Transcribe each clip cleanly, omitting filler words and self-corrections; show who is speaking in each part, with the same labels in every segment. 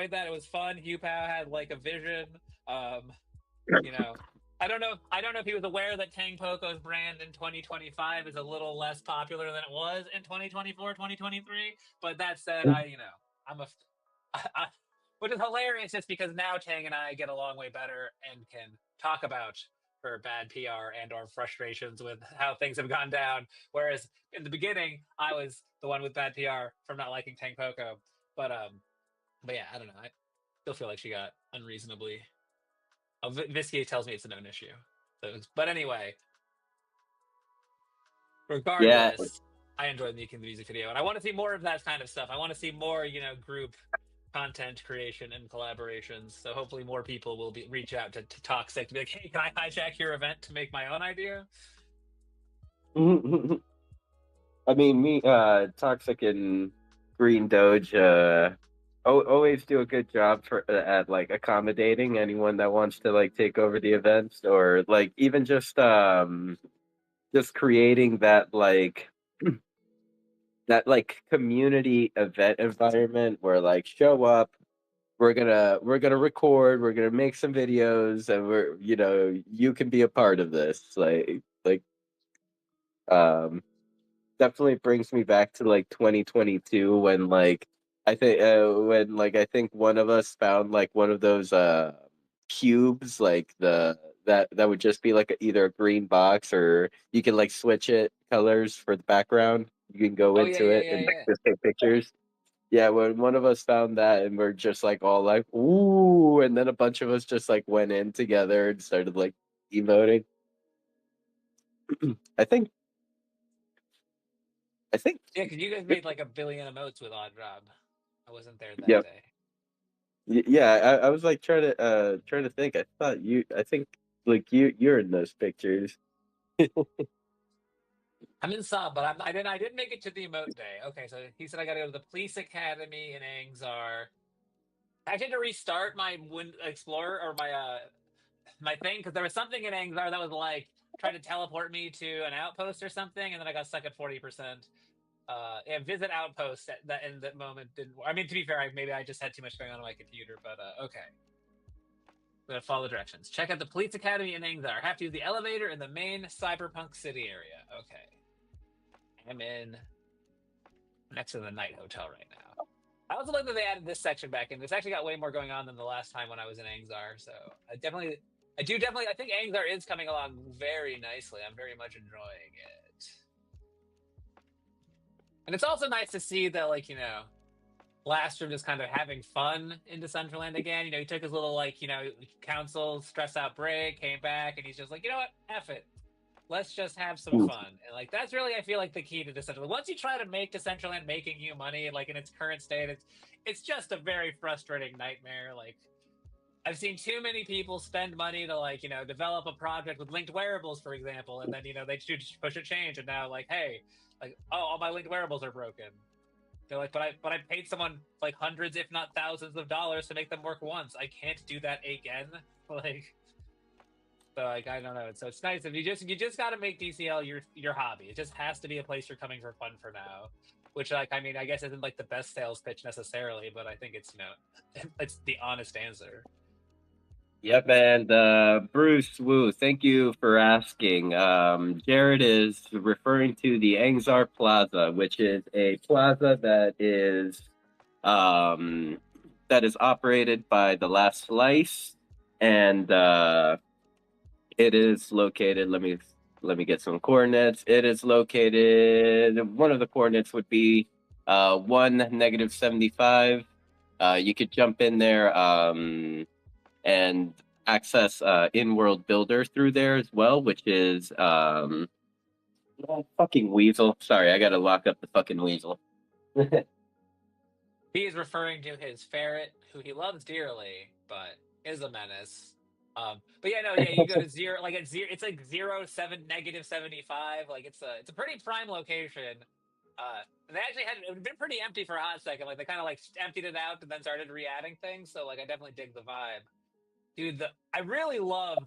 Speaker 1: enjoyed that. It was fun. Hugh Pao had like a vision. Um, you know, I don't know. I don't know if he was aware that Tang Poko's brand in 2025 is a little less popular than it was in 2024, 2023. But that said, I'm a, I, which is hilarious, just because now Tang and I get along way better and can talk about her bad PR and or frustrations with how things have gone down. Whereas in the beginning, I was the one with bad PR from not liking Tang Poko. But um, but yeah, I don't know. I still feel like she got unreasonably. Oh, Visky tells me it's a known issue. So, but anyway,
Speaker 2: Yeah,
Speaker 1: regardless, I enjoyed making the music video, and I want to see more of that kind of stuff. I want to see more, group content creation and collaborations. So hopefully, more people will be reach out to Toxic to be like, "Hey, can I hijack your event to make my own idea?"
Speaker 2: I mean, me, Toxic and Green Doge, always do a good job at like accommodating anyone that wants to like take over the events, or like even just creating that like community event environment where like show up, we're gonna record, we're gonna make some videos, and you can be a part of this, um definitely brings me back to like 2022 when I think one of us found like one of those cubes, like that would just be like either a green box, or you can like switch it colors for the background. You can go
Speaker 1: Oh yeah,
Speaker 2: into
Speaker 1: yeah,
Speaker 2: it
Speaker 1: yeah,
Speaker 2: and like
Speaker 1: yeah.
Speaker 2: just take pictures. Yeah, when one of us found that, and we're just like all like ooh, and then a bunch of us just like went in together and started like emoting. I think I think
Speaker 1: Yeah, because you guys made like a billion emotes with Odd Job. I wasn't there that
Speaker 2: yeah.
Speaker 1: day.
Speaker 2: Yeah, I was like trying to think. I think like you're in those pictures.
Speaker 1: I'm in some, but I didn't make it to the emote day. Okay, so he said I got to go to the police academy in Angzar. I had to restart my Explorer or my thing, because there was something in Angzar that was like trying to teleport me to an outpost or something, and then I got stuck at 40%. Yeah, visit outpost at that in that moment didn't. I mean, to be fair, maybe I just had too much going on my computer, but okay. I'm gonna follow the directions. Check out the police academy in Angzar. Have to use the elevator in the main cyberpunk city area. Okay, I'm in next to the night hotel right now. I also like that they added this section back in. This actually got way more going on than the last time when I was in Angzar. So I think Angzar is coming along very nicely. I'm very much enjoying it. And it's also nice to see that, like, Blastrom just kind of having fun in Decentraland again. He took his little, like, council stress out break, came back, and he's just like, you know what? F it. Let's just have some fun. And like that's really, I feel like, the key to Decentraland. Once you try to make Decentraland making you money, like in its current state, it's just a very frustrating nightmare. Like I've seen too many people spend money to like, develop a project with linked wearables, for example, and then they push a change, and now like, hey, like, oh, all my linked wearables are broken. They're like, but I paid someone like hundreds, if not thousands, of dollars to make them work once. I can't do that again. Like, so like I don't know. So it's nice if you just got to make DCL your hobby. It just has to be a place you're coming for fun for now. Which, like, I mean, I guess isn't like the best sales pitch necessarily, but I think it's it's the honest answer.
Speaker 2: Yep, and Bruce Wu, thank you for asking. Jared is referring to the Angzar Plaza, which is a plaza um, that is operated by the Last Slice, and it is located. Let me get some coordinates. It is located. One of the coordinates would be 1-75. You could jump in there and access in-world builder through there as well, which is oh, fucking weasel. Sorry, I gotta lock up the fucking weasel.
Speaker 1: He is referring to his ferret, who he loves dearly, but is a menace. But yeah, no, yeah, you go to zero, like at zero, it's like 0, 7, -75. Like it's a pretty prime location. They actually had it had been pretty empty for a hot second. Like they kind of like emptied it out and then started re-adding things. So like I definitely dig the vibe, dude. I really love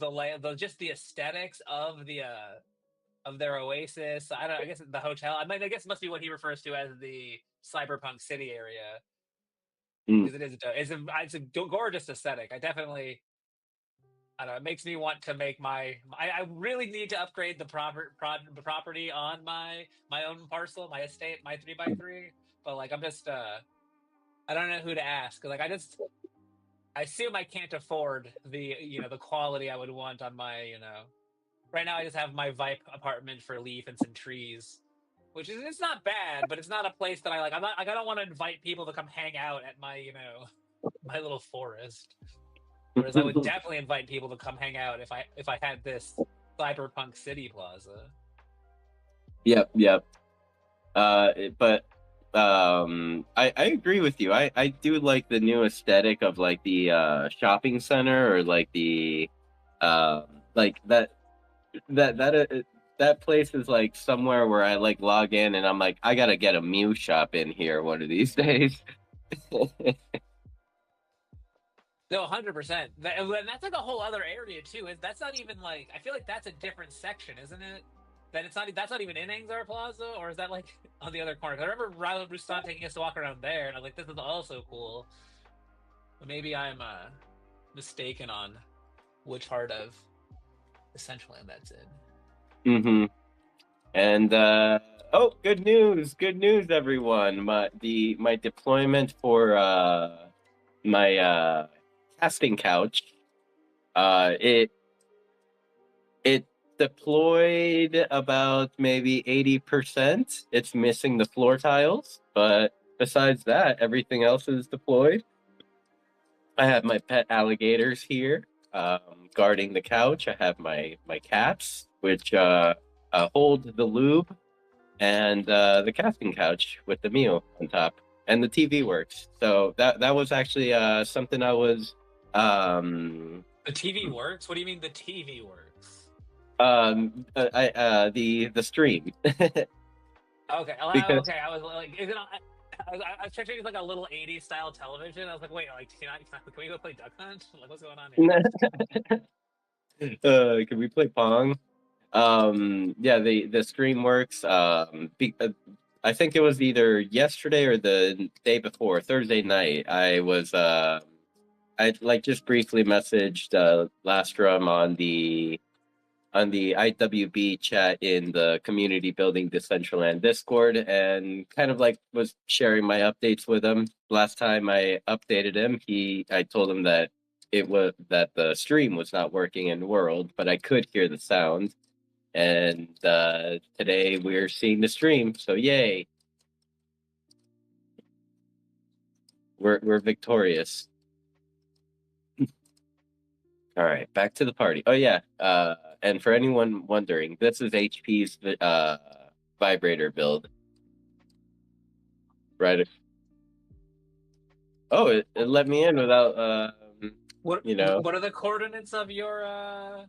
Speaker 1: just the aesthetics of their oasis. I don't. I guess the hotel. I guess it must be what he refers to as the cyberpunk city area.
Speaker 2: Mm.
Speaker 1: because it is it's a gorgeous aesthetic. I don't know. It makes me want to make I really need to upgrade the property on my own parcel, my estate, my 3x3. But like, I don't know who to ask. Like, I assume I can't afford the quality I would want on my Right now I just have my Vipe apartment for Leaf and some trees, which is it's not bad, but it's not a place that I like. I'm not like I don't want to invite people to come hang out at my my little forest. Whereas I would definitely invite people to come hang out if I had this cyberpunk city plaza.
Speaker 2: Yep, yep. But I agree with you. I do like the new aesthetic of like the shopping center or like the like that place is like somewhere where I like log in and I'm like I gotta get a Mew shop in here one of these days.
Speaker 1: No, 100%. And that's like a whole other area too. That's not even like I feel like that's a different section, isn't it? That it's not that's not even in Angzar Plaza, or is that like on the other corner? 'Cause I remember Raul Rustan taking us to walk around there, and I was like, this is also cool. But maybe I'm mistaken on which part of Decentraland that's in.
Speaker 2: Mm-hmm. And oh, good news, everyone! My deployment for my casting couch, it deployed about maybe 80%. It's missing the floor tiles, but besides that, everything else is deployed. I have my pet alligators here, guarding the couch. I have my cats, which hold the lube, and the casting couch with the meal on top, and the TV works. So that was actually something I was
Speaker 1: The TV works? What do you mean the TV works?
Speaker 2: the stream.
Speaker 1: Okay,
Speaker 2: Because
Speaker 1: okay. I was like, is it? I was checking like a little '80s style television. I was like, wait, like, can we go play Duck Hunt? Like, what's going on
Speaker 2: can we play Pong? Yeah, the stream works. I think it was either yesterday or the day before, Thursday night. I like just briefly messaged Lastrum on the IWB chat in the community building Decentraland Discord, and kind of like was sharing my updates with him. Last time I updated him, I told him that the stream was not working in World, but I could hear the sound. And today we're seeing the stream, so yay! We're victorious. All right, back to the party. Oh yeah, and for anyone wondering, this is HP's vibrator build. Right. Oh, it let me in without
Speaker 1: What
Speaker 2: you know.
Speaker 1: What are the coordinates of your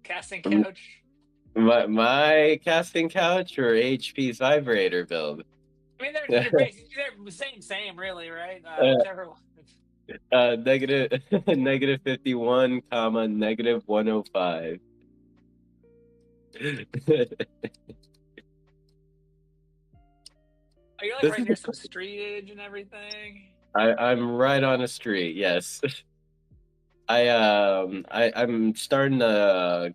Speaker 1: casting couch?
Speaker 2: My casting couch or HP's vibrator build?
Speaker 1: I mean, they're basically they're same, really, right? Whichever one.
Speaker 2: Negative negative 51 comma negative 105.
Speaker 1: Are you like
Speaker 2: This
Speaker 1: right
Speaker 2: is
Speaker 1: near some streetage and everything?
Speaker 2: I'm right on a street. Yes. I'm starting to,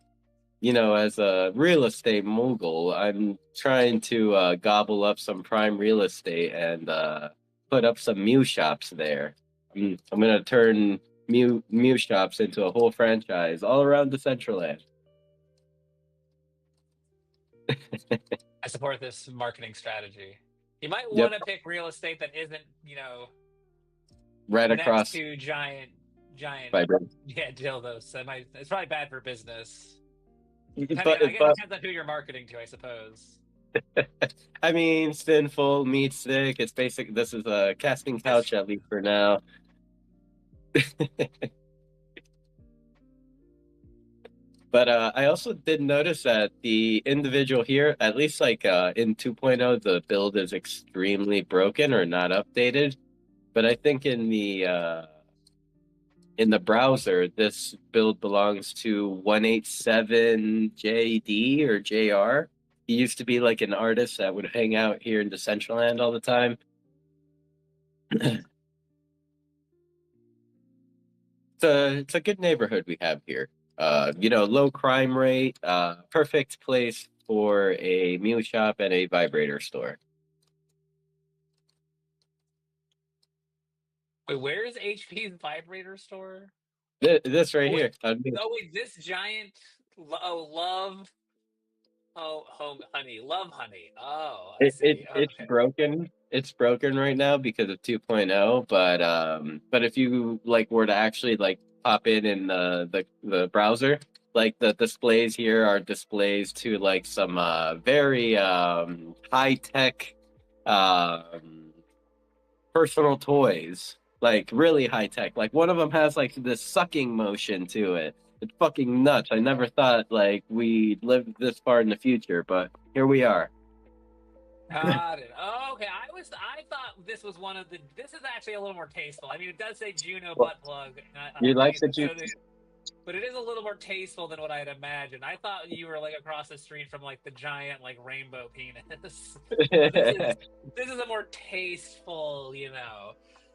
Speaker 2: as a real estate mogul, I'm trying to gobble up some prime real estate and put up some Mew shops there. I'm gonna turn Mew shops into a whole franchise all around Decentraland.
Speaker 1: I support this marketing strategy. You might
Speaker 2: Yep,
Speaker 1: want to pick real estate that isn't,
Speaker 2: right
Speaker 1: next
Speaker 2: across
Speaker 1: to giant,
Speaker 2: Vibrant.
Speaker 1: yeah, dildos. It's probably bad for business. I guess it
Speaker 2: But
Speaker 1: depends on who you're marketing to, I suppose.
Speaker 2: I mean, Sinful, Meat Stick. It's basic. This is a casting
Speaker 1: That's
Speaker 2: couch at least for now. But I also did notice that the individual here, at least like in 2.0, the build is extremely broken or not updated. But I think in the browser, this build belongs to 187JD or JR. He used to be like an artist that would hang out here in Decentraland all the time. It's a good neighborhood we have here. Low crime rate, perfect place for a meal shop and a vibrator store.
Speaker 1: Wait, where is HP's vibrator store?
Speaker 2: This right
Speaker 1: Oh wait,
Speaker 2: here. I mean,
Speaker 1: oh wait, this giant. Oh, love. Oh, home honey, love honey. Oh, I see.
Speaker 2: it's
Speaker 1: Okay.
Speaker 2: broken. It's broken right now because of 2.0. But if you like were to actually like pop in the browser, like the displays here are displays to like some very high tech um personal toys, like really high tech. Like one of them has like this sucking motion to it. It's fucking nuts. I never thought like we'd live this far in the future, but here we are.
Speaker 1: Got it. Oh, okay. I thought this was one of the. This is actually a little more tasteful. I mean, it does say Juno
Speaker 2: Well,
Speaker 1: butt plug
Speaker 2: you like
Speaker 1: underneath
Speaker 2: that
Speaker 1: it,
Speaker 2: you
Speaker 1: but it is a little more tasteful than what I had imagined. I thought you were like across the street from like the giant like rainbow penis, but this is a more tasteful,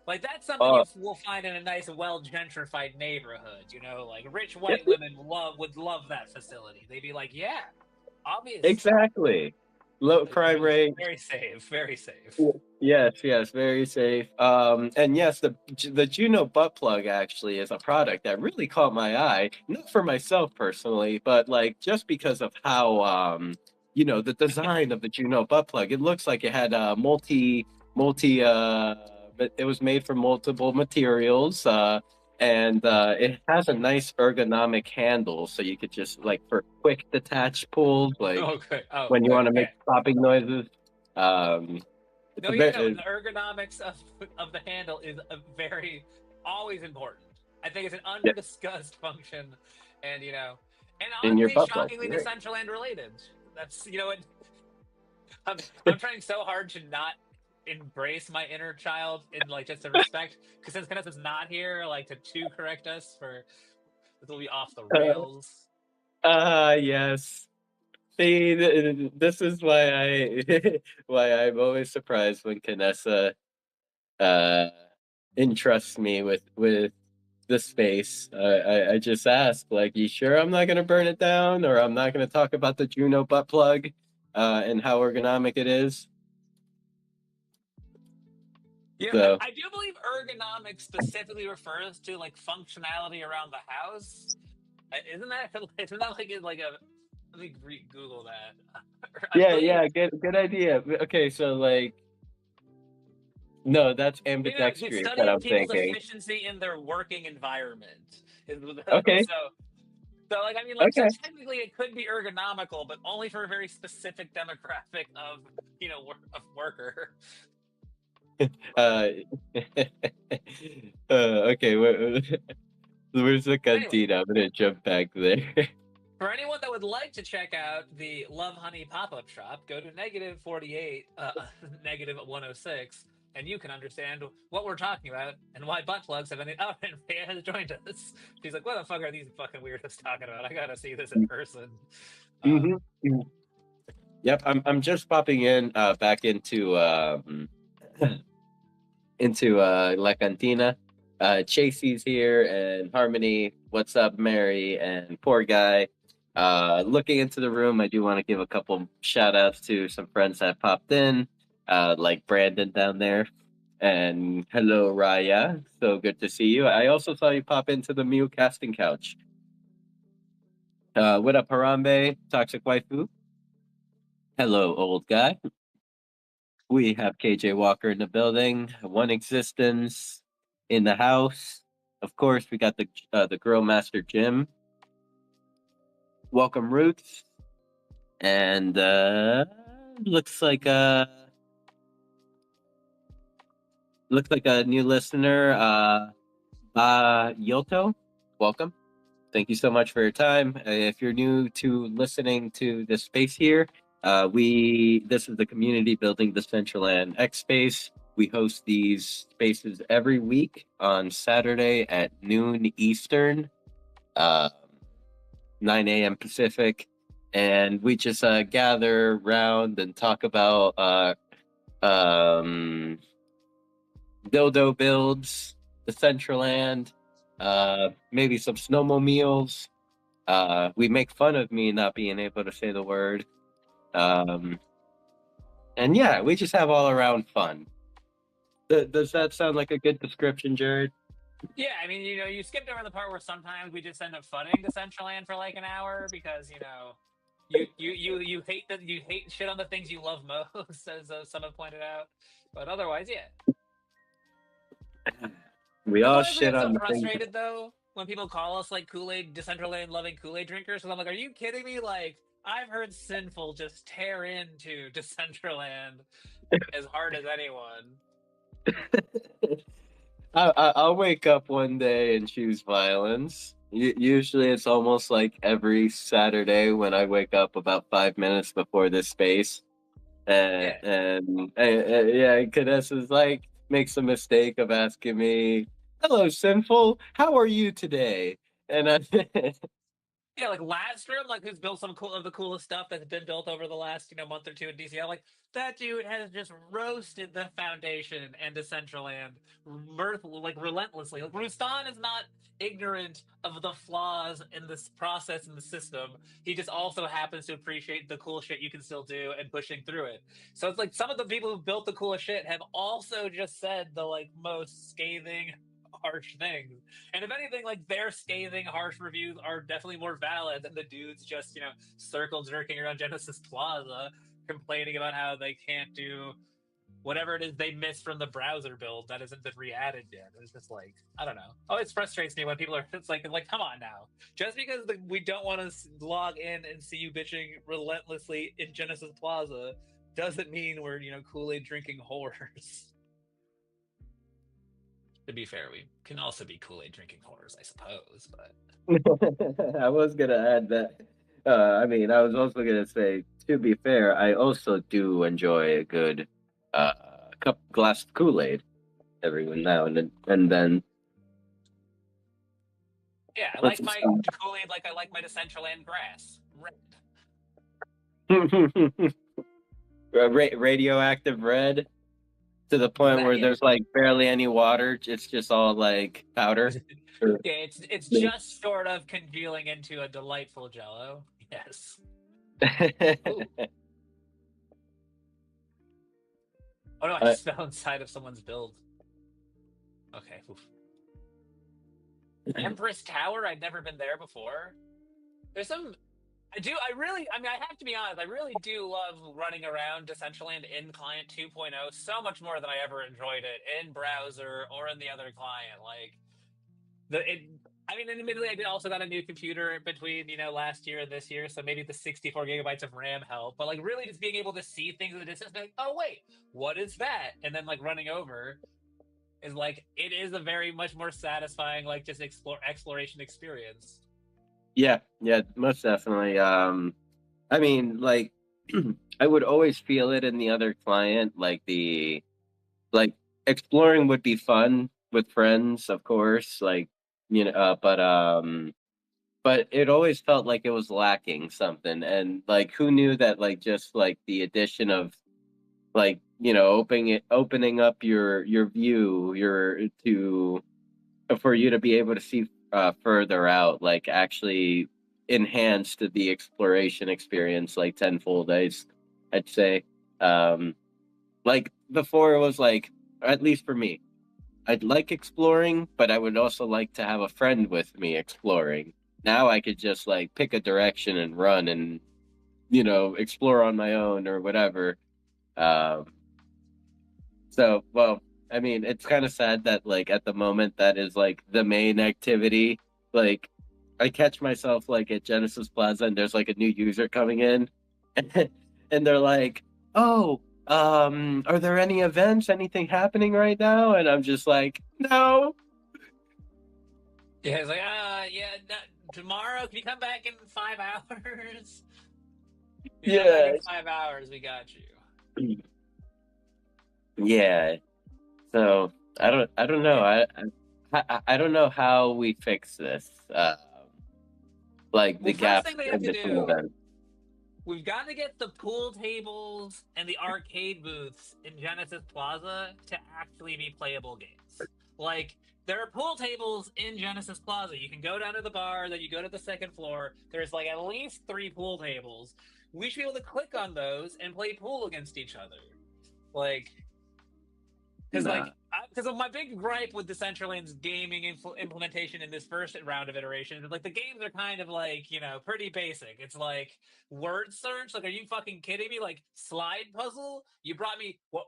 Speaker 1: like that's something
Speaker 2: Oh,
Speaker 1: you will find in a nice, well gentrified neighborhood. Like rich white women would love that facility. They'd be like, yeah, obviously.
Speaker 2: exactly. Low crime rate.
Speaker 1: Very safe, very safe.
Speaker 2: Yes, yes, very safe. And yes, the Juno butt plug actually is a product that really caught my eye. Not for myself personally, but like just because of how the design of the Juno butt plug. It looks like it had multi but it was made from multiple materials. And it has a nice ergonomic handle, so you could just like for quick detach pulls, like
Speaker 1: Oh, good. Oh,
Speaker 2: when you
Speaker 1: good.
Speaker 2: want to
Speaker 1: Yeah.
Speaker 2: make popping noises. Um, it's
Speaker 1: No,
Speaker 2: a
Speaker 1: yeah, no.
Speaker 2: very
Speaker 1: The ergonomics of the handle is a very always important. I think it's an
Speaker 2: yeah,
Speaker 1: under-discussed function, and and
Speaker 2: in your
Speaker 1: oddly,
Speaker 2: butt plug.
Speaker 1: shockingly,
Speaker 2: Right.
Speaker 1: Decentraland related. That's what I'm trying so hard to not embrace my inner child in like just a respect because since Kenneth is not here, like to correct us for this will be off the rails.
Speaker 2: Yes. See, this is why I why I'm always surprised when Canessa uh entrusts me with the space. I just ask, like, you sure I'm not gonna burn it down, or I'm not gonna talk about the Juno butt plug, and how ergonomic it is.
Speaker 1: Yeah,
Speaker 2: So
Speaker 1: I do believe ergonomics specifically refers to like functionality around the house. Isn't that isn't that like a let me Google that. I
Speaker 2: yeah,
Speaker 1: believe
Speaker 2: yeah, good idea. Okay, so like, no, that's
Speaker 1: the
Speaker 2: ambidextrous
Speaker 1: study
Speaker 2: that
Speaker 1: of
Speaker 2: I'm
Speaker 1: people's
Speaker 2: thinking.
Speaker 1: efficiency in their working environment.
Speaker 2: Okay,
Speaker 1: So like I mean like so
Speaker 2: okay.
Speaker 1: technically it could be ergonomical, but only for a very specific demographic of of worker.
Speaker 2: Uh, okay. Where's the
Speaker 1: But anyway,
Speaker 2: cantina? I'm gonna jump back there.
Speaker 1: for anyone that would like to check out the Love Honey pop-up shop, go to -48, -106, and you can understand what we're talking about and why butt plugs have been. Oh, and Rhea has joined us. She's like, "What the fuck are these fucking weirdos talking about? I gotta see this in person." Uh,
Speaker 2: hmm Yep, I'm just popping in back into La Cantina. Chasey's here and Harmony. What's up, Mary and poor guy? Looking into the room, I do want to give a couple shout outs to some friends that popped in, like Brandon down there. And hello, Raya. So good to see you. I also saw you pop into the Mew casting couch. What up, Harambe? Toxic Waifu? Hello, old guy. We have KJ Walker in the building. One Existence in the house. Of course, we got the Girl Master Jim. Welcome, Roots. And looks like a new listener. Yoto. Welcome. Thank you so much for your time. If you're new to listening to this space here, this is the community building Decentraland X space. We host these spaces every week on Saturday at noon Eastern, uh, 9 a.m. Pacific, and we just gather around and talk about um, dildo builds, Decentraland, maybe some snowmobiles. We make fun of me not being able to say the word. Um, and yeah, we just have all around fun. Does that sound like a good description, Jared?
Speaker 1: Yeah, I mean, you skipped over the part where sometimes we just end up funning Decentraland for like an hour because you hate that you hate shit on the things you love most, as someone pointed out. But otherwise, yeah.
Speaker 2: We all
Speaker 1: Sometimes we
Speaker 2: shit
Speaker 1: get so
Speaker 2: on the things.
Speaker 1: frustrated though when people call us like Kool Aid Decentraland loving Kool Aid drinkers. Because I'm like, are you kidding me? Like, I've heard Sinful just tear into Decentraland as hard as anyone.
Speaker 2: I'll wake up one day and choose violence. Usually, it's almost like every Saturday when I wake up about 5 minutes before this space.
Speaker 1: Yeah.
Speaker 2: Yeah, Cadessa's like makes a mistake of asking me, "Hello, sinful. How are you today?" And I,
Speaker 1: Yeah, like Ladstrom, like who's built some cool of the coolest stuff that's been built over the last month or two in DCL. Like that dude has just roasted the foundation and Decentraland, like relentlessly. Like Rustan is not ignorant of the flaws in this process in the system. He just also happens to appreciate the cool shit you can still do and pushing through it. So it's like some of the people who built the coolest shit have also just said the like most scathing, harsh things. And if anything, like their scathing, harsh reviews are definitely more valid than the dudes just, circle jerking around Genesis Plaza, complaining about how they can't do whatever it is they missed from the browser build that hasn't been re-added yet. It's just like, I don't know. Oh, it frustrates me when people are. It's like come on now. Just because we don't want to log in and see you bitching relentlessly in Genesis Plaza doesn't mean we're Kool Aid drinking whores. To be fair, we can also be Kool Aid drinking whores, I suppose. But
Speaker 2: I was gonna add that. I mean, I was also gonna say, to be fair, I also do enjoy a good cup glass of Kool-Aid every now and then.
Speaker 1: yeah, I
Speaker 2: Let's
Speaker 1: like my Kool Aid like I like my Decentraland grass. Red.
Speaker 2: radioactive red to the point where
Speaker 1: Yeah,
Speaker 2: there's like barely any water. It's just all like powder.
Speaker 1: yeah, it's just sort of congealing into a delightful Jello. Yes. Ooh. Oh no, I
Speaker 2: I,
Speaker 1: just fell inside of someone's build. Okay. Oof. Empress Tower. I'd never been there before. There's some. I mean, I have to be honest, I really do love running around Decentraland in Client 2.0 so much more than I ever enjoyed it in browser or in the other client. Like, I mean, admittedly, I did also got a new computer between, last year and this year, so maybe the 64 gigabytes of RAM helped. But, like, really just being able to see things at a distance, like, oh, wait, what is that? And then, like, running over is, like, it is a very much more satisfying, like, just exploration experience.
Speaker 2: yeah, most definitely. I mean, like, I would always feel it in the other client, like exploring would be fun with friends, of course, like but it always felt like it was lacking something, and like who knew that like just like the addition of like opening up your view your to for you to be able to see further out, like actually enhanced the exploration experience like tenfold. I'd say, um, like before it was like, at least for me, I'd like exploring, but I would also like to have a friend with me exploring. Now I could just like pick a direction and run and explore on my own or whatever. Um, well, I mean, it's kind of sad that like at the moment that is like the main activity. Like, I catch myself like at Genesis Plaza and there's like a new user coming in, and they're like, "Oh, are there any events, anything happening right now?" And I'm just like, "No."
Speaker 1: Yeah, it's like, yeah, tomorrow, can you come back in 5 hours? If you come back
Speaker 2: Yeah,
Speaker 1: in 5 hours, we got you.
Speaker 2: yeah. So I don't know.
Speaker 1: Yeah.
Speaker 2: I don't know how we fix this. Like the
Speaker 1: Well, first
Speaker 2: gap
Speaker 1: thing they have
Speaker 2: in
Speaker 1: to
Speaker 2: between
Speaker 1: do
Speaker 2: events.
Speaker 1: we've got to get the pool tables and the arcade booths in Genesis Plaza to actually be playable games. Like, there are pool tables in Genesis Plaza. You can go down to the bar, then you go to the second floor. There's like at least 3 pool tables. We should be able to click on those and play pool against each other. Like, because
Speaker 2: Nah.
Speaker 1: because of my big gripe with Decentraland's gaming implementation in this first round of iterations is like the games are kind of like pretty basic. It's like word search. Like, are you fucking kidding me? Like slide puzzle. You brought me. Well,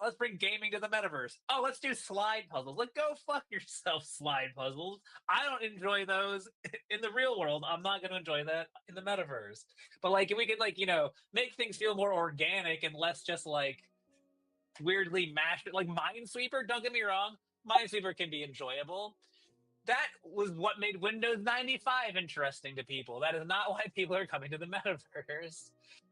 Speaker 1: let's bring gaming to the metaverse. Oh, let's do slide puzzles. Like, go fuck yourself, slide puzzles. I don't enjoy those in the real world. I'm not going to enjoy that in the metaverse. But like, if we could like make things feel more organic and less just like weirdly mashed. Like Minesweeper, don't get me wrong, Minesweeper can be enjoyable. That was what made Windows 95 interesting to people. That is not why people are coming to the metaverse.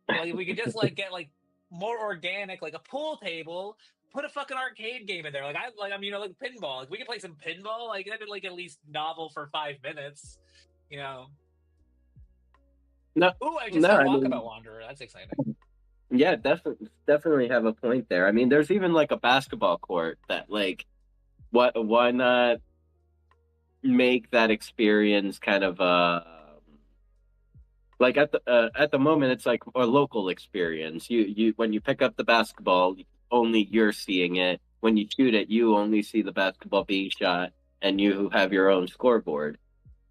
Speaker 1: Like, if we could just like get like more organic, like a pool table, put a fucking arcade game in there. Like like pinball. Like, we could play some pinball. Like, that'd be like at least novel for 5 minutes. You know.
Speaker 2: No,
Speaker 1: Ooh, I just
Speaker 2: no.
Speaker 1: got
Speaker 2: I mean,
Speaker 1: Walkabout Wanderer. That's exciting.
Speaker 2: yeah, definitely have a point there. I mean, there's even like a basketball court that like, why not make that experience kind of like at the moment it's like a local experience. You when you pick up the basketball, only you're seeing it. When you shoot it, you only see the basketball being shot, and you have your own scoreboard.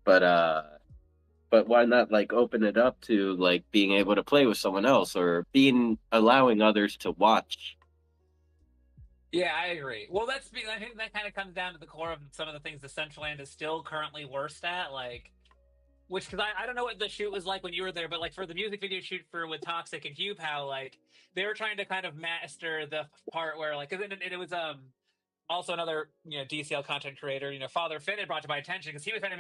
Speaker 2: But why not like open it up to like being able to play with someone else or being allowing others to watch?
Speaker 1: Yeah, I agree. Well, I think that kind of comes down to the core of some of the things Decentraland is still currently worst at, like which because I don't know what the shoot was like when you were there, but like for the music video shoot for with Toxic and Hugh Pow, like they were trying to kind of master the part where like because it was also another DCL content creator, Father Finn had brought to my attention because he was trying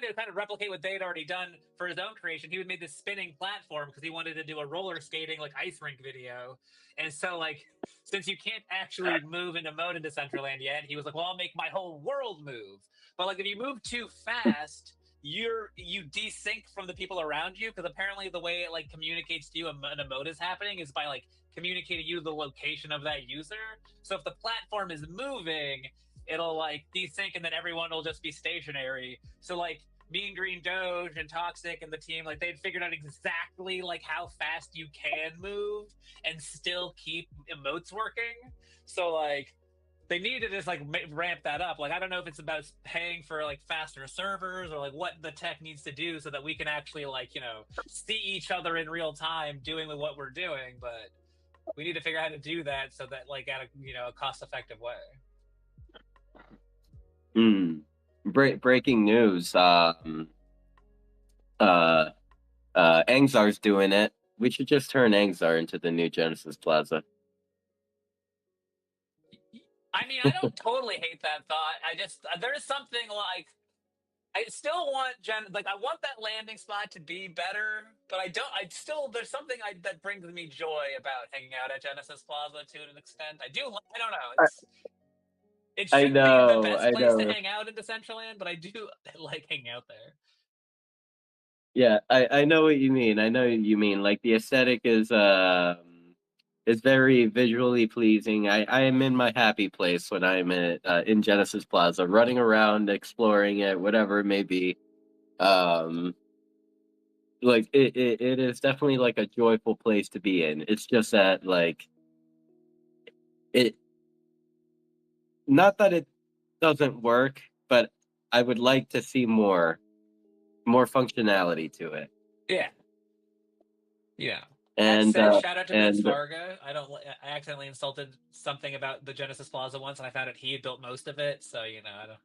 Speaker 1: to kind of replicate what they had already done for his own creation. He would made this spinning platform because he wanted to do a roller skating like ice rink video, and so like since you can't actually move into mode in Decentraland yet, he was like, well, I'll make my whole world move. But like if you move too fast, you desync from the people around you because apparently the way it like communicates to you when a mode is happening is by like communicating to you the location of that user. So if the platform is moving, it'll like desync and then everyone will just be stationary. So like Mean Green Doge and Toxic and the team, like they'd figured out exactly like how fast you can move and still keep emotes working. So like they need to just like ramp that up. Like I don't know if it's about paying for like faster servers or like what the tech needs to do so that we can actually like see each other in real time doing what we're doing, but we need to figure out how to do that so that like at a cost effective way.
Speaker 2: Breaking news. Uh, Angzar's doing it. We should just turn Angzar into the new Genesis Plaza.
Speaker 1: I mean, I don't totally hate that thought. I just there's something like I still want like I want that landing spot to be better, but I don't. I still there's something that brings me joy about hanging out at Genesis Plaza to an extent. I do. I don't know. It
Speaker 2: I
Speaker 1: shouldn't be the
Speaker 2: know,
Speaker 1: best
Speaker 2: I
Speaker 1: place to
Speaker 2: know.
Speaker 1: hang out in Decentraland, but I do like hanging out there.
Speaker 2: Yeah, I know what you mean. I know what you mean. Like the aesthetic is very visually pleasing. I am in my happy place when I'm in Genesis Plaza, running around, exploring it, whatever it may be. Um, like it is definitely like a joyful place to be in. It's just that like it, not that it doesn't work, but I would like to see more functionality to it.
Speaker 1: Yeah. Yeah. That
Speaker 2: And
Speaker 1: said, shout out to Vince
Speaker 2: and
Speaker 1: Varga. I accidentally insulted something about the Genesis Plaza once, and I found out he had built most of it. So I don't.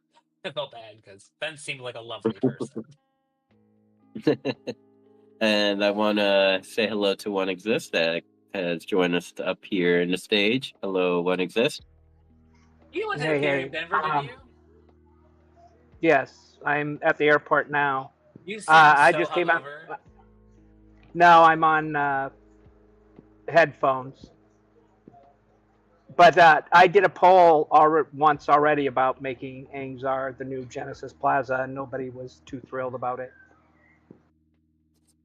Speaker 1: I felt bad because Vince seemed like a lovely person.
Speaker 2: and I want to say hello to One Exist that has joined us up here in the stage. Hello, One Exist.
Speaker 1: You went to
Speaker 3: Hey,
Speaker 1: Imperium
Speaker 3: hey.
Speaker 1: Denver, didn't you?
Speaker 3: Yes, I'm at the airport now.
Speaker 1: You seem
Speaker 3: I
Speaker 1: so
Speaker 3: just came out.
Speaker 1: hungover.
Speaker 3: No, I'm on headphones. But I did a poll once already about making Angzar the new Genesis Plaza, and nobody was too thrilled about it.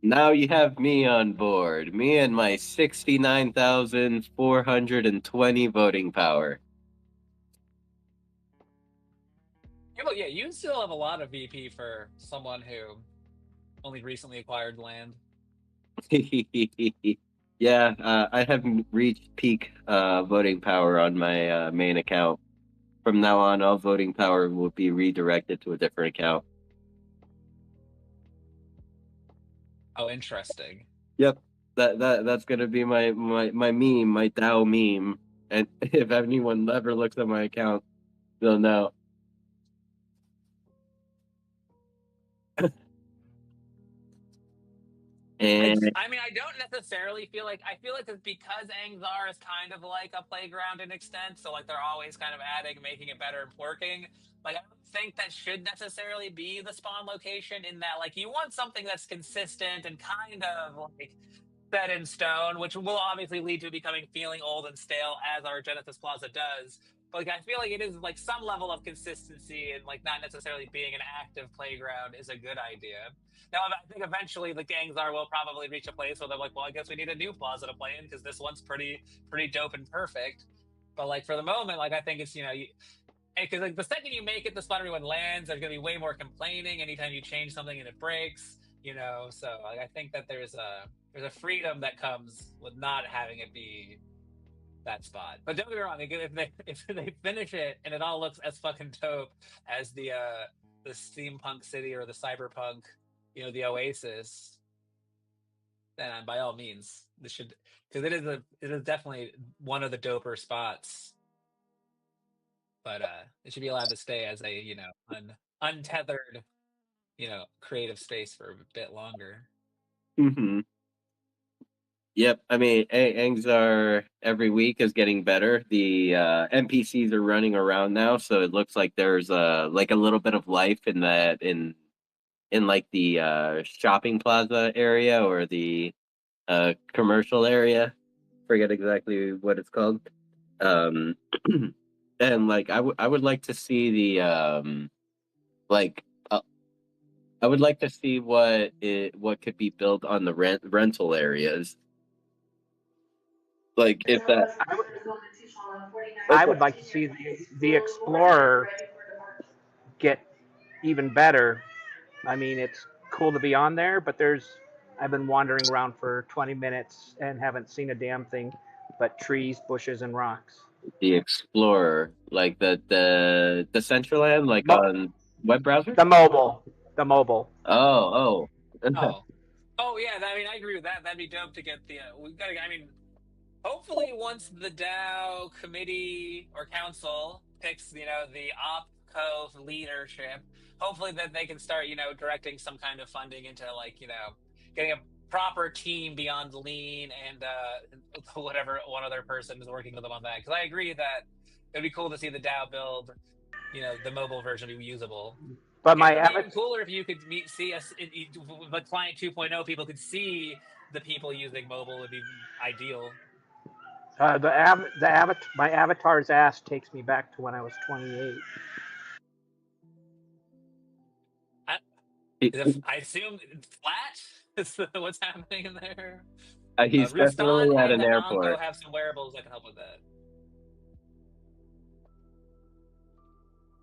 Speaker 2: Now you have me on board. Me and my 69,420 voting power.
Speaker 1: Yeah, but yeah, you still have a lot of VP for someone who only recently acquired land.
Speaker 2: Yeah, I haven't reached peak voting power on my main account. From now on, all voting power will be redirected to a different account.
Speaker 1: Oh, interesting.
Speaker 2: Yep, that's gonna be my meme, my Dow meme. And if anyone ever looks at my account, they'll know. And
Speaker 1: I mean, I don't necessarily feel like it's because Angzar is kind of like a playground in extent, so like they're always kind of adding, making it better and working. Like I don't think that should necessarily be the spawn location in that like you want something that's consistent and kind of like set in stone, which will obviously lead to becoming feeling old and stale as our Genesis Plaza does. But like I feel like it is like some level of consistency and like not necessarily being an active playground is a good idea. Now I think eventually the Gangzar will probably reach a place where they're like, well, I guess we need a new plaza to play in because this one's pretty dope and perfect. But like for the moment, like I think it's because like the second you make it, the spot everyone lands, there's gonna be way more complaining anytime you change something and it breaks. So like, I think that there's a freedom that comes with not having it be that spot. But don't get me wrong, if they finish it and it all looks as fucking dope as the steampunk city or the cyberpunk, the Oasis, then by all means this should, because it is definitely one of the doper spots. But it should be allowed to stay as a untethered creative space for a bit longer.
Speaker 2: mhm. Yep, I mean, Angzar every week is getting better. The NPCs are running around now, so it looks like there's like a little bit of life in that in like the shopping plaza area or the commercial area. Forget exactly what it's called. Um, and like I would like to see the like I would like to see what could be built on the rental areas. Like if that
Speaker 3: I would like to see the Explorer get even better. I mean, it's cool to be on there, but I've been wandering around for 20 minutes and haven't seen a damn thing but trees, bushes, and rocks.
Speaker 2: the Explorer, like the Decentraland, like
Speaker 3: Mo-
Speaker 2: on web browser.
Speaker 3: the mobile, the mobile.
Speaker 2: Oh,
Speaker 1: Oh, oh yeah. I mean, I agree with that. That'd be dope to get the. We gotta. I mean, hopefully, once the DAO committee or council picks, the OpCo leadership, hopefully that they can start, directing some kind of funding into like, getting a proper team beyond lean and whatever one other person is working with them on that. Because I agree that it'd be cool to see the DAO build, the mobile version be usable.
Speaker 3: But
Speaker 1: And
Speaker 3: my
Speaker 1: it'd be even
Speaker 3: avatar,
Speaker 1: cooler if you could see us, the client 2.0, people could see the people using mobile would be ideal.
Speaker 3: my avatar's ass takes me back to when I was 28.
Speaker 1: I assume it's flat. Is what's happening in there?
Speaker 2: he's
Speaker 1: Rustan
Speaker 2: definitely at
Speaker 1: and
Speaker 2: an
Speaker 1: Anko
Speaker 2: airport.
Speaker 1: have some wearables that can help with that.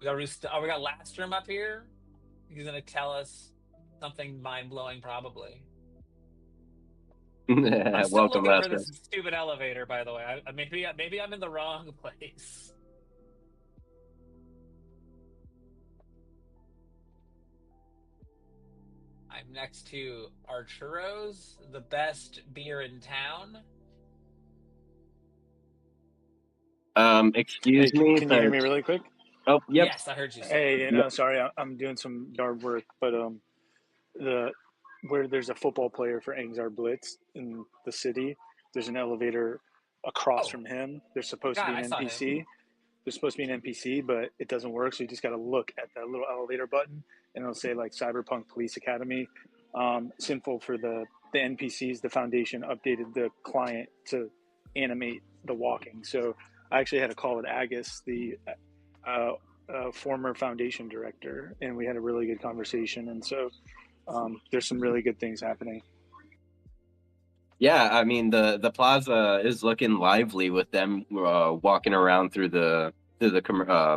Speaker 1: We got we got Lastrum up here. He's gonna tell us something mind blowing, probably. I'm still
Speaker 2: Welcome,
Speaker 1: looking for
Speaker 2: Lester.
Speaker 1: this stupid elevator, by the way. Maybe I'm in the wrong place. I'm next to Archuro's, the best beer in town.
Speaker 2: Excuse
Speaker 4: Hey,
Speaker 2: me,
Speaker 4: can you hear
Speaker 2: but
Speaker 4: me really quick?
Speaker 2: oh, yep,
Speaker 1: Yes, I heard you, sir.
Speaker 4: Hey,
Speaker 2: yep.
Speaker 4: sorry, I'm doing some yard work, but the where there's a football player for Angzar Blitz in the city, there's an elevator across
Speaker 1: Oh,
Speaker 4: from him. There's supposed to be
Speaker 1: God,
Speaker 4: an
Speaker 1: I saw him.
Speaker 4: NPC. There's supposed to be an NPC, but it doesn't work. So you just got to look at that little elevator button, and it'll say like Cyberpunk Police Academy. Sinful for the NPCs. The foundation updated the client to animate the walking. So I actually had a call with Agus, the uh, former foundation director, and we had a really good conversation. And so there's some really good things happening.
Speaker 2: Yeah, I mean the plaza is looking lively with them walking around through the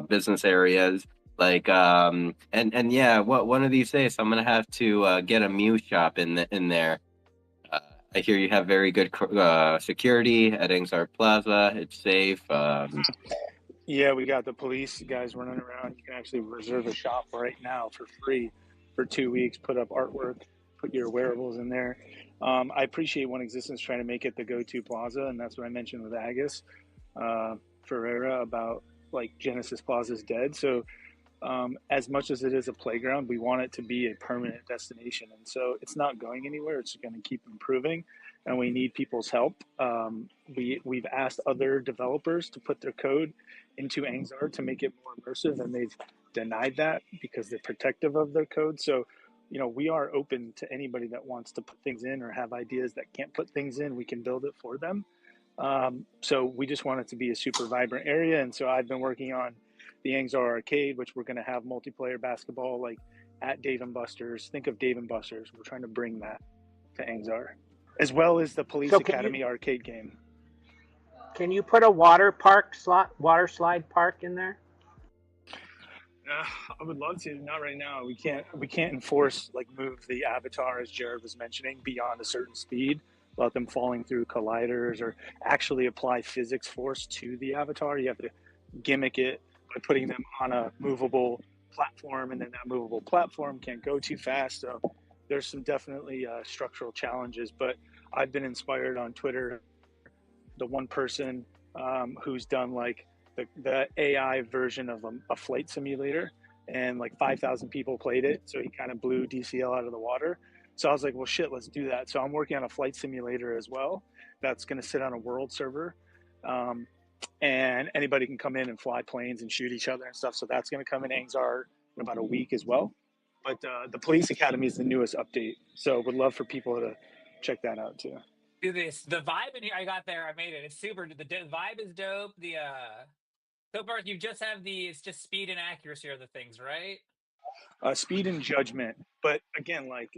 Speaker 2: business areas. Like and yeah, what one of these days I'm gonna have to get a Mew shop in there. Uh, I hear you have very good security at Angsar Plaza. It's safe.
Speaker 4: Yeah, we got the police guys running around. You can actually reserve a shop right now for free for 2 weeks. Put up artwork, put your wearables in there. I appreciate One Existence trying to make it the go-to plaza, and that's what I mentioned with Agus Ferreira about like Genesis Plaza is dead. So as much as it is a playground, we want it to be a permanent destination. And so it's not going anywhere. It's going to keep improving, and we need people's help. We've asked other developers to put their code into Angzar to make it more immersive, and they've denied that because they're protective of their code. So, you know, we are open to anybody that wants to put things in or have ideas that can't put things in. We can build it for them. So we just want it to be a super vibrant area. And so I've been working on the Angzar Arcade, which we're going to have multiplayer basketball like at Dave and Buster's. Think of Dave and Buster's. We're trying to bring that to Angzar, as well as the Police Academy arcade game.
Speaker 3: Can you put a water slide park in there?
Speaker 4: I would love to. Not right now. We can't enforce like move the avatar, as Jared was mentioning, beyond a certain speed without them falling through colliders, or actually apply physics force to the avatar. You have to gimmick it by putting them on a movable platform, and then that movable platform can't go too fast. So there's some definitely structural challenges. But I've been inspired on Twitter. The one person who's done like the AI version of a flight simulator, and like 5,000 people played it. So he kind of blew DCL out of the water. So I was like, well, shit, let's do that. So I'm working on a flight simulator as well. That's going to sit on a world server. And anybody can come in and fly planes and shoot each other and stuff. So that's going to come in Angzar in about a week as well. But the Police Academy is the newest update. So would love for people to check that out too.
Speaker 1: Do this. The vibe in here, I got there. I made it. It's super. The vibe is dope. The so far you just have it's just speed and accuracy are the things, right?
Speaker 4: Speed and judgment. But again, like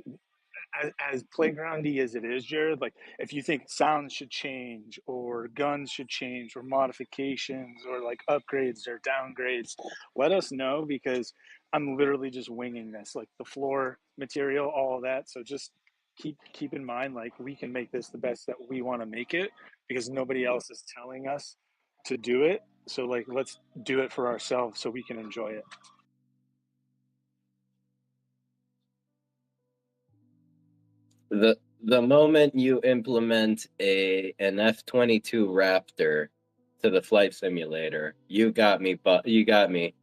Speaker 4: as playgroundy as it is, Jared, like if you think sounds should change or guns should change or modifications or like upgrades or downgrades, let us know, because I'm literally just winging this, like the floor material, all of that. So just keep in mind, like we can make this the best that we want to make it, because nobody else is telling us to do it. So like let's do it for ourselves so we can enjoy it.
Speaker 2: The moment you implement an F-22 Raptor to the flight simulator, you got me, but you got me.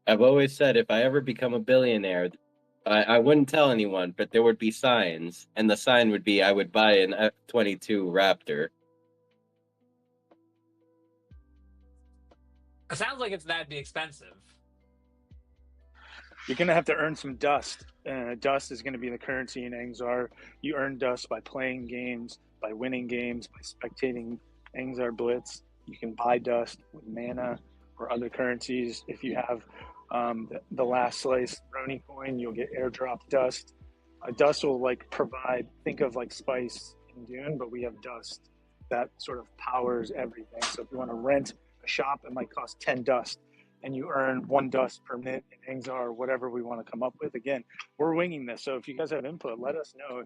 Speaker 2: I've always said if I ever become a billionaire, I wouldn't tell anyone, but there would be signs, and the sign would be I would buy an F-22 Raptor.
Speaker 1: It sounds like that'd be expensive.
Speaker 4: You're going to have to earn some dust. Dust is going to be the currency in Angzar. You earn dust by playing games, by winning games, by spectating Angzar Blitz. You can buy dust with mana or other currencies. If you have the last slice Roni coin, you'll get airdrop dust. Dust will like provide, think of like Spice in Dune, but we have dust that sort of powers everything. So if you want to rent a shop, it might cost 10 dust, and you earn 1 dust per minute in Angzar, or whatever we want to come up with. Again, we're winging this. So if you guys have input, let us know.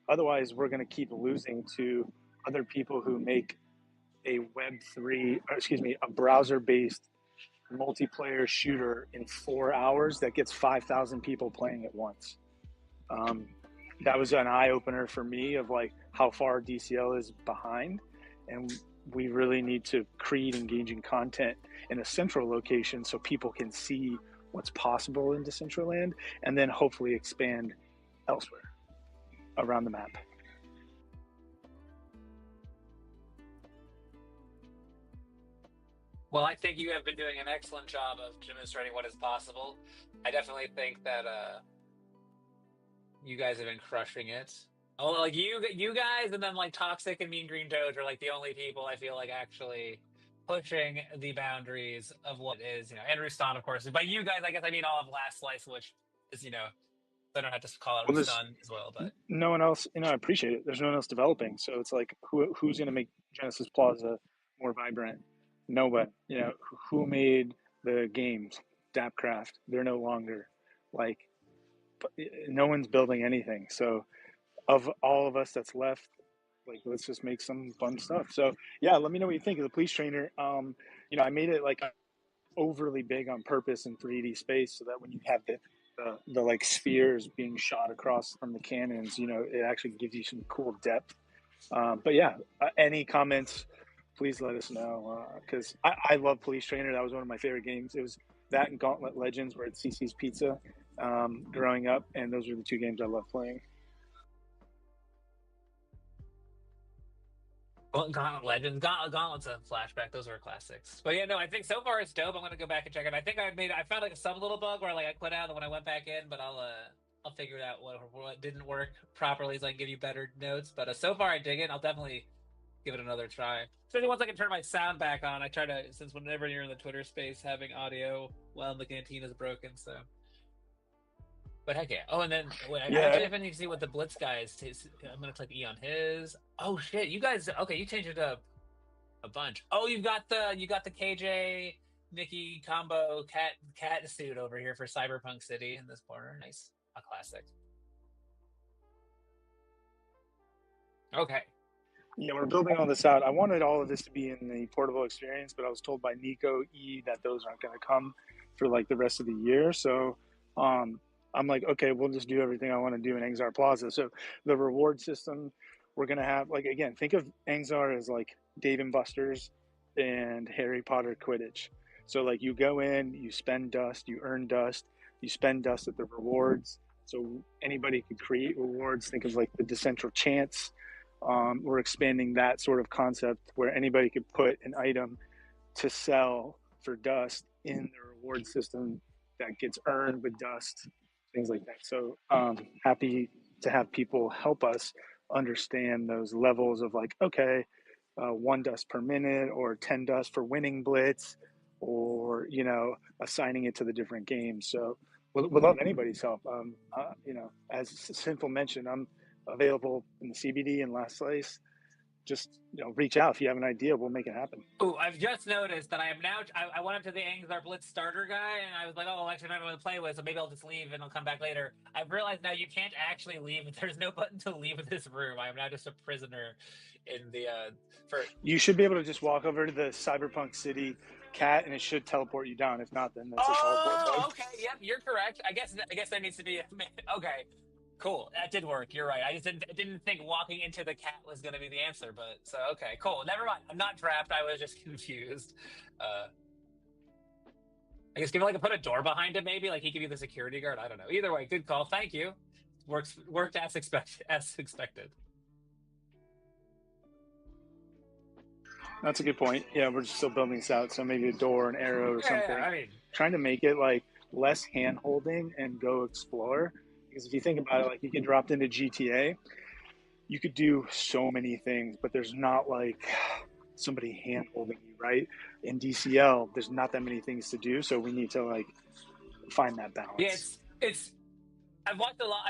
Speaker 4: Otherwise, we're going to keep losing to other people who make a a browser-based multiplayer shooter in 4 hours that gets 5,000 people playing at once. That was an eye-opener for me of like how far DCL is behind, and we really need to create engaging content in a central location so people can see what's possible in Decentraland, and then hopefully expand elsewhere around the map.
Speaker 1: Well, I think you have been doing an excellent job of demonstrating what is possible. I definitely think that you guys have been crushing it. Oh, like you guys, and then like Toxic and Mean Green Doge are like the only people I feel like actually pushing the boundaries of what is, and Rustan, of course. But you guys, I guess I mean all of Last Slice, which is, I don't have to call out
Speaker 4: Well,
Speaker 1: who's
Speaker 4: there's
Speaker 1: done as well, but
Speaker 4: no one else. I appreciate it. There's no one else developing, so it's like who's going to make Genesis Plaza more vibrant? Nobody. Who made the games? Dapcraft. They're no longer. Like, no one's building anything. So, of all of us that's left, like, let's just make some fun stuff. So yeah, let me know what you think of the police trainer. I made it like overly big on purpose in 3D space so that when you have the like spheres being shot across from the cannons, it actually gives you some cool depth. But yeah, any comments, please let us know, because I love Police Trainer. That was one of my favorite games. It was that and Gauntlet Legends were at CC's Pizza growing up, and those were the two games I loved playing.
Speaker 1: Gauntlet Legends, Gauntlet's a flashback. Those were classics. But yeah, no, I think so far it's dope. I'm gonna go back and check it. I think I found like some little bug where like I quit out when I went back in, but I'll figure it out what didn't work properly so I can give you better notes. But so far I dig it. I'll definitely give it another try. Especially once I can turn my sound back on. I try to, since whenever you're in the Twitter space, having audio while the canteen is broken. So, but heck yeah. Oh, and then wait, I actually haven't even see what the Blitz guy is. I'm gonna click E on his. Oh shit, you guys. Okay, you changed it up a bunch. Oh, you got the KJ Nikki combo cat suit over here for Cyberpunk City in this corner. Nice, a classic. Okay.
Speaker 4: Yeah, we're building all this out. I wanted all of this to be in the portable experience, but I was told by Nico E that those aren't going to come for like the rest of the year. So I'm like, okay, we'll just do everything I want to do in Angzar Plaza. So the reward system, we're going to have, like, again, think of Angzar as like Dave and Buster's and Harry Potter Quidditch. So like you go in, you spend dust, you earn dust, you spend dust at the rewards. So anybody could create rewards. Think of like the Decentral Chance. We're expanding that sort of concept where anybody could put an item to sell for dust in the reward system that gets earned with dust, things like that. So happy to have people help us understand those levels of like, okay, 1 dust per minute or 10 dust for winning blitz, or assigning it to the different games. So we'd love anybody's help. As Simple mentioned, I'm available in the CBD and Last Slice. Just reach out if you have an idea. We'll make it happen.
Speaker 1: Oh, I've just noticed that I am now. I went up to the Angzar Blitz starter guy, and I was like, "Oh, actually, I don't want to play with, so maybe I'll just leave and I'll come back later." I've realized now you can't actually leave. There's no button to leave this room. I am now just a prisoner in the.
Speaker 4: You should be able to just walk over to the Cyberpunk City cat, and it should teleport you down. If not, then that's a teleport bug.
Speaker 1: Okay. Yep, you're correct. I guess that needs to be okay. Cool, that did work. You're right. I just didn't think walking into the cat was going to be the answer, but so okay, cool. Never mind. I'm not trapped. I was just confused. I guess give put a door behind him, maybe like he could be the security guard. I don't know. Either way, good call. Thank you. Worked as expected.
Speaker 4: That's a good point. Yeah, we're still building this out, so maybe a door, an arrow, or something.
Speaker 1: Yeah, I mean,
Speaker 4: trying to make it like less hand holding and go explore. Because if you think about it, like you get dropped into GTA, you could do so many things, but there's not like somebody hand holding you, right? In DCL, there's not that many things to do, so we need to like find that balance.
Speaker 1: Yeah, it's. I've watched a lot.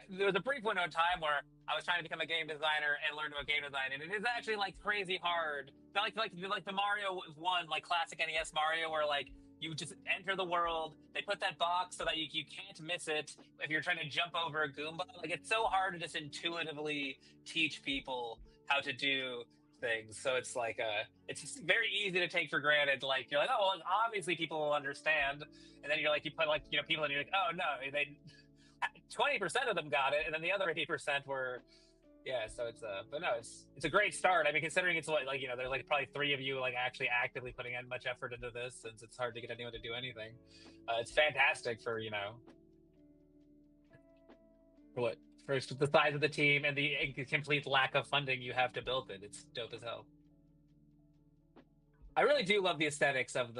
Speaker 1: There was a brief window of time where I was trying to become a game designer and learn about game design, and it is actually like crazy hard. Not like the Mario 1, like classic NES Mario, where like you just enter the world. They put that box so that you can't miss it if you're trying to jump over a Goomba. Like it's so hard to just intuitively teach people how to do things. So it's like it's very easy to take for granted. Like you're like, oh, well, obviously people will understand, and then you're like, you put like people, and you're like, oh no, they 20% of them got it, and then the other 80% were. Yeah, so it's but no, it's a great start. I mean, considering it's like there's like probably 3 of you like actually actively putting in much effort into this, since it's hard to get anyone to do anything. It's fantastic for for the size of the team and the complete lack of funding you have to build it. It's dope as hell. I really do love the aesthetics of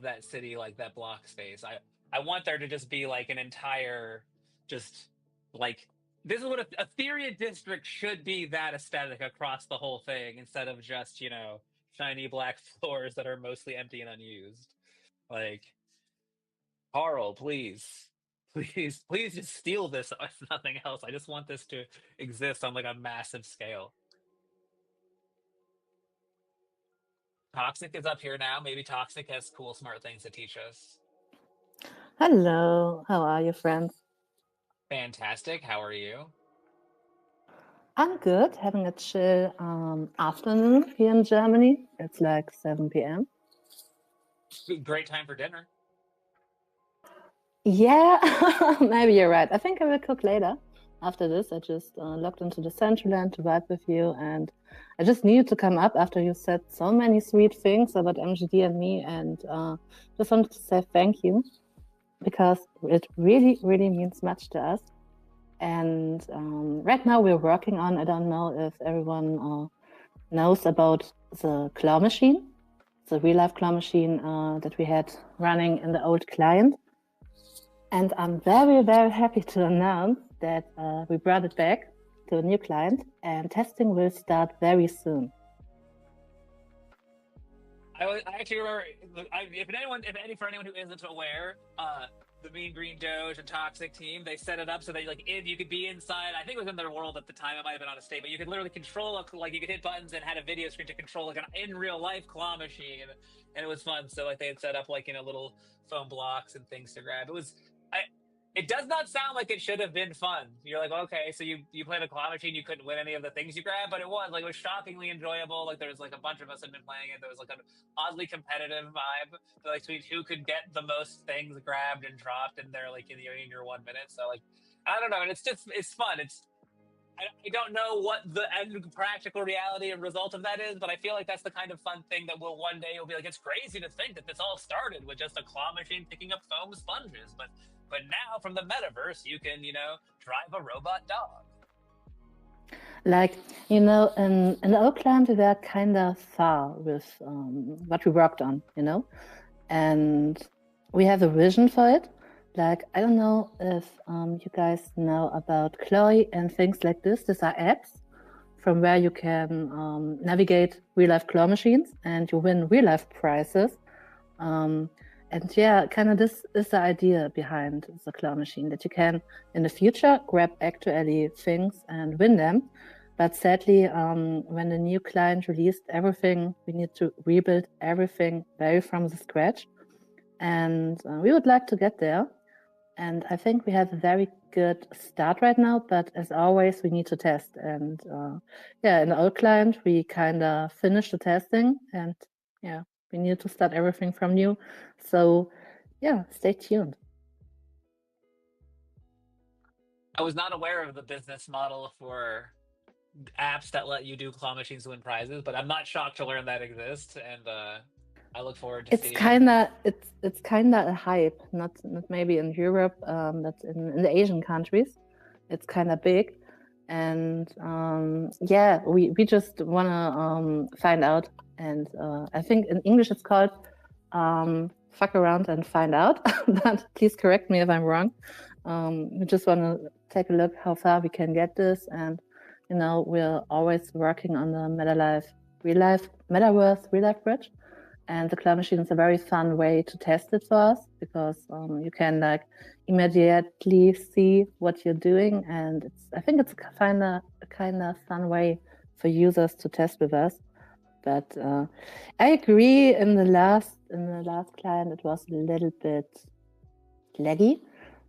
Speaker 1: that city, like that block space. I want there to just be like an entire just like. This is what a Theria district should be, that aesthetic across the whole thing, instead of just, shiny black floors that are mostly empty and unused. Like, Carl, please please just steal this if nothing else. I just want this to exist on like a massive scale. Toxic is up here now. Maybe Toxic has cool, smart things to teach us.
Speaker 5: Hello, how are you, friends?
Speaker 1: Fantastic. How are you?
Speaker 5: I'm good, having a chill afternoon here in Germany. It's like 7 p.m.
Speaker 1: Great time for dinner.
Speaker 5: Yeah, maybe you're right. I think I will cook later. After this, I just logged into the Decentraland to vibe with you, and I just needed to come up after you said so many sweet things about MGD and me, and just wanted to say thank you because it really, really means much to us. And right now we're working on, I don't know if everyone knows about the claw machine, the real life claw machine that we had running in the old client. And I'm very, very happy to announce that we brought it back to a new client and testing will start very soon.
Speaker 1: I actually remember, for anyone who isn't aware, the Mean Green Doge and Toxic team, they set it up so that you could be inside. I think it was in their world at the time. It might have been on a state, but you could literally control you could hit buttons and had a video screen to control like an in real life claw machine, and it was fun. So like they had set up little foam blocks and things to grab. It does not sound like it should have been fun. You're like, okay, so you played a claw machine, you couldn't win any of the things you grabbed, but it was shockingly enjoyable. Like there was a bunch of us had been playing it. There was an oddly competitive vibe, between who could get the most things grabbed and dropped in there, in your 1 minute. So I don't know, and it's fun. I don't know what the end practical reality and result of that is, but I feel like that's the kind of fun thing that one day you'll be like, it's crazy to think that this all started with just a claw machine picking up foam sponges, but now from the metaverse you can drive a robot dog.
Speaker 5: In the old client we were kind of far with what we worked on, and we have a vision for it. I don't know if you guys know about Chloe and things like this. These are apps from where you can navigate real-life claw machines and you win real-life prizes. And yeah, kind of this is the idea behind the claw machine, that you can, in the future, grab actually things and win them. But sadly, when the new client released everything, we need to rebuild everything very from the scratch. And we would like to get there. And I think we have a very good start right now, but as always, we need to test. And in the old client, we kind of finished the testing, and we need to start everything from new. So stay tuned.
Speaker 1: I was not aware of the business model for apps that let you do claw machines to win prizes, but I'm not shocked to learn that exists, and I look forward to seeing.
Speaker 5: It's kind of a hype, not maybe in Europe, but in the Asian countries, it's kind of big, and we just want to find out, and I think in English it's called fuck around and find out, but please correct me if I'm wrong. We just want to take a look how far we can get this, and we're always working on the metaverse real life bridge. And the claw machine is a very fun way to test it for us, because you can immediately see what you're doing, and I think it's a kind of fun way for users to test with us. But I agree. In the last client, it was a little bit laggy,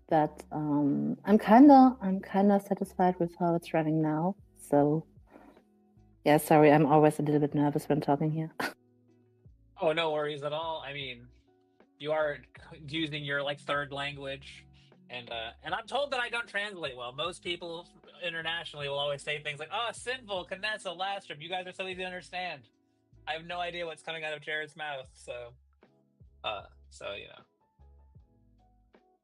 Speaker 5: but I'm kind of satisfied with how it's running now. So yeah, sorry, I'm always a little bit nervous when talking here.
Speaker 1: Oh, no worries at all. I mean, you are using your third language, and I'm told that I don't translate well. Most people internationally will always say things like, "Oh, sinful, Knessa, Lastrom. You guys are so easy to understand." I have no idea what's coming out of Jared's mouth, so.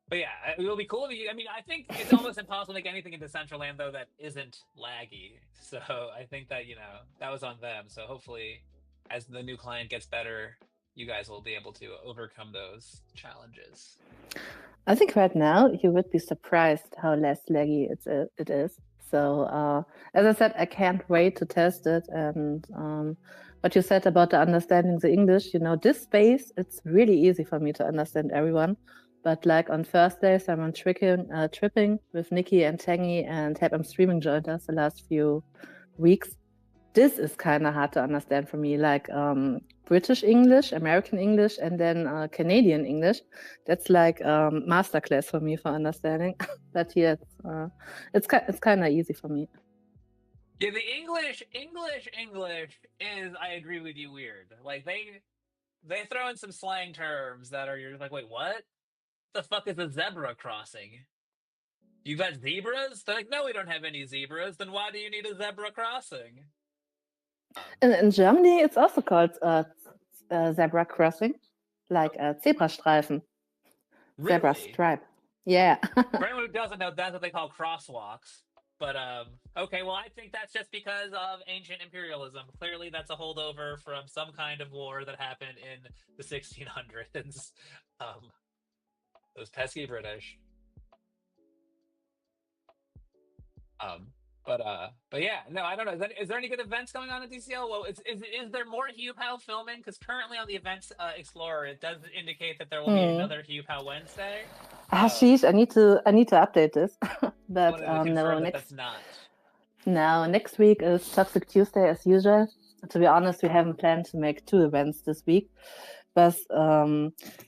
Speaker 1: But yeah, it will be cool if you. I mean, I think it's almost impossible to make anything in Decentraland though that isn't laggy. So I think that that was on them. So hopefully, as the new client gets better, you guys will be able to overcome those challenges.
Speaker 5: I think right now you would be surprised how less laggy it is. So as I said, I can't wait to test it. And what you said about the understanding the English, this space, it's really easy for me to understand everyone. But like on Thursdays, I'm on tripping with Nikki and Tangy, and Tap I'm Streaming joined us the last few weeks. This is kind of hard to understand for me, like British English, American English, and then Canadian English. That's like masterclass for me for understanding. But yeah, it's kind of easy for me.
Speaker 1: Yeah, the English is, I agree with you, weird. Like they throw in some slang terms that are, you're like, wait, what? The fuck is a zebra crossing? You got zebras? They're like, no, we don't have any zebras. Then why do you need a zebra crossing?
Speaker 5: In Germany, it's also called zebra crossing, like Zebrastreifen.
Speaker 1: Really?
Speaker 5: Zebra stripe. Yeah.
Speaker 1: For anyone who doesn't know, that's what they call crosswalks. But okay, well, I think that's just because of ancient imperialism. Clearly, that's a holdover from some kind of war that happened in the 1600s. Those pesky British. But yeah, no, I don't know. Is there any good events going on at DCL? Well, is there more Hugh Pow filming? Because currently on the Events Explorer, it does indicate that there will be another Hugh Pow Wednesday.
Speaker 5: Sheesh, I need to update this. But no, next week is Toxic Tuesday as usual. To be honest, we haven't planned to make 2 events this week. But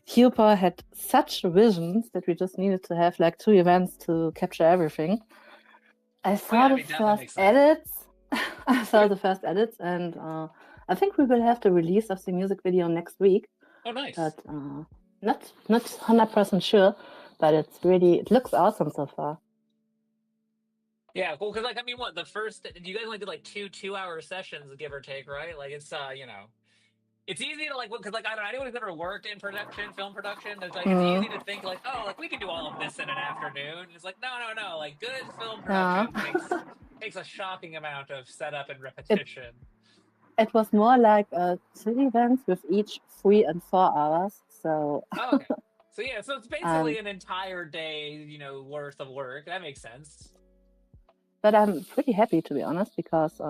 Speaker 5: Hugh Pow had such visions that we just needed to have like 2 events to capture everything. I saw the first edits. And I think we will have the release of the music video next week.
Speaker 1: Oh, nice.
Speaker 5: But not 100% sure, but it looks awesome so far.
Speaker 1: Yeah, cool. Because I mean, what you guys only did like 2-hour sessions, give or take, right? Like it's it's easy to because I don't know, anyone who's ever worked in film production, there's it's easy to think we can do all of this in an afternoon. It's like no, like good film production takes a shocking amount of setup and repetition.
Speaker 5: It was more like 2 events with each 3 and 4 hours. So.
Speaker 1: Oh, okay. So yeah, so it's basically an entire day, worth of work. That makes sense.
Speaker 5: But I'm pretty happy, to be honest, because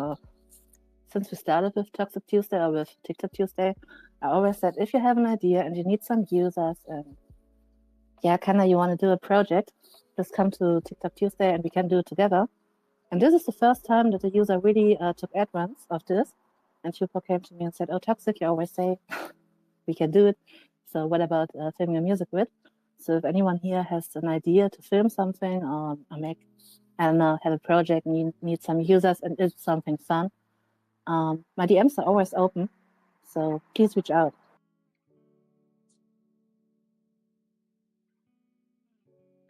Speaker 5: since we started with Toxic Tuesday or with TikTok Tuesday, I always said, if you have an idea and you need some users and you want to do a project, just come to TikTok Tuesday and we can do it together. And this is the first time that the user really took advance of this. And Hugo came to me and said, oh, Toxic, you always say we can do it. So what about filming a music vid? So if anyone here has an idea to film something or make, I don't know, have a project, need some users and it's something fun, my DMs are always open, so please reach out.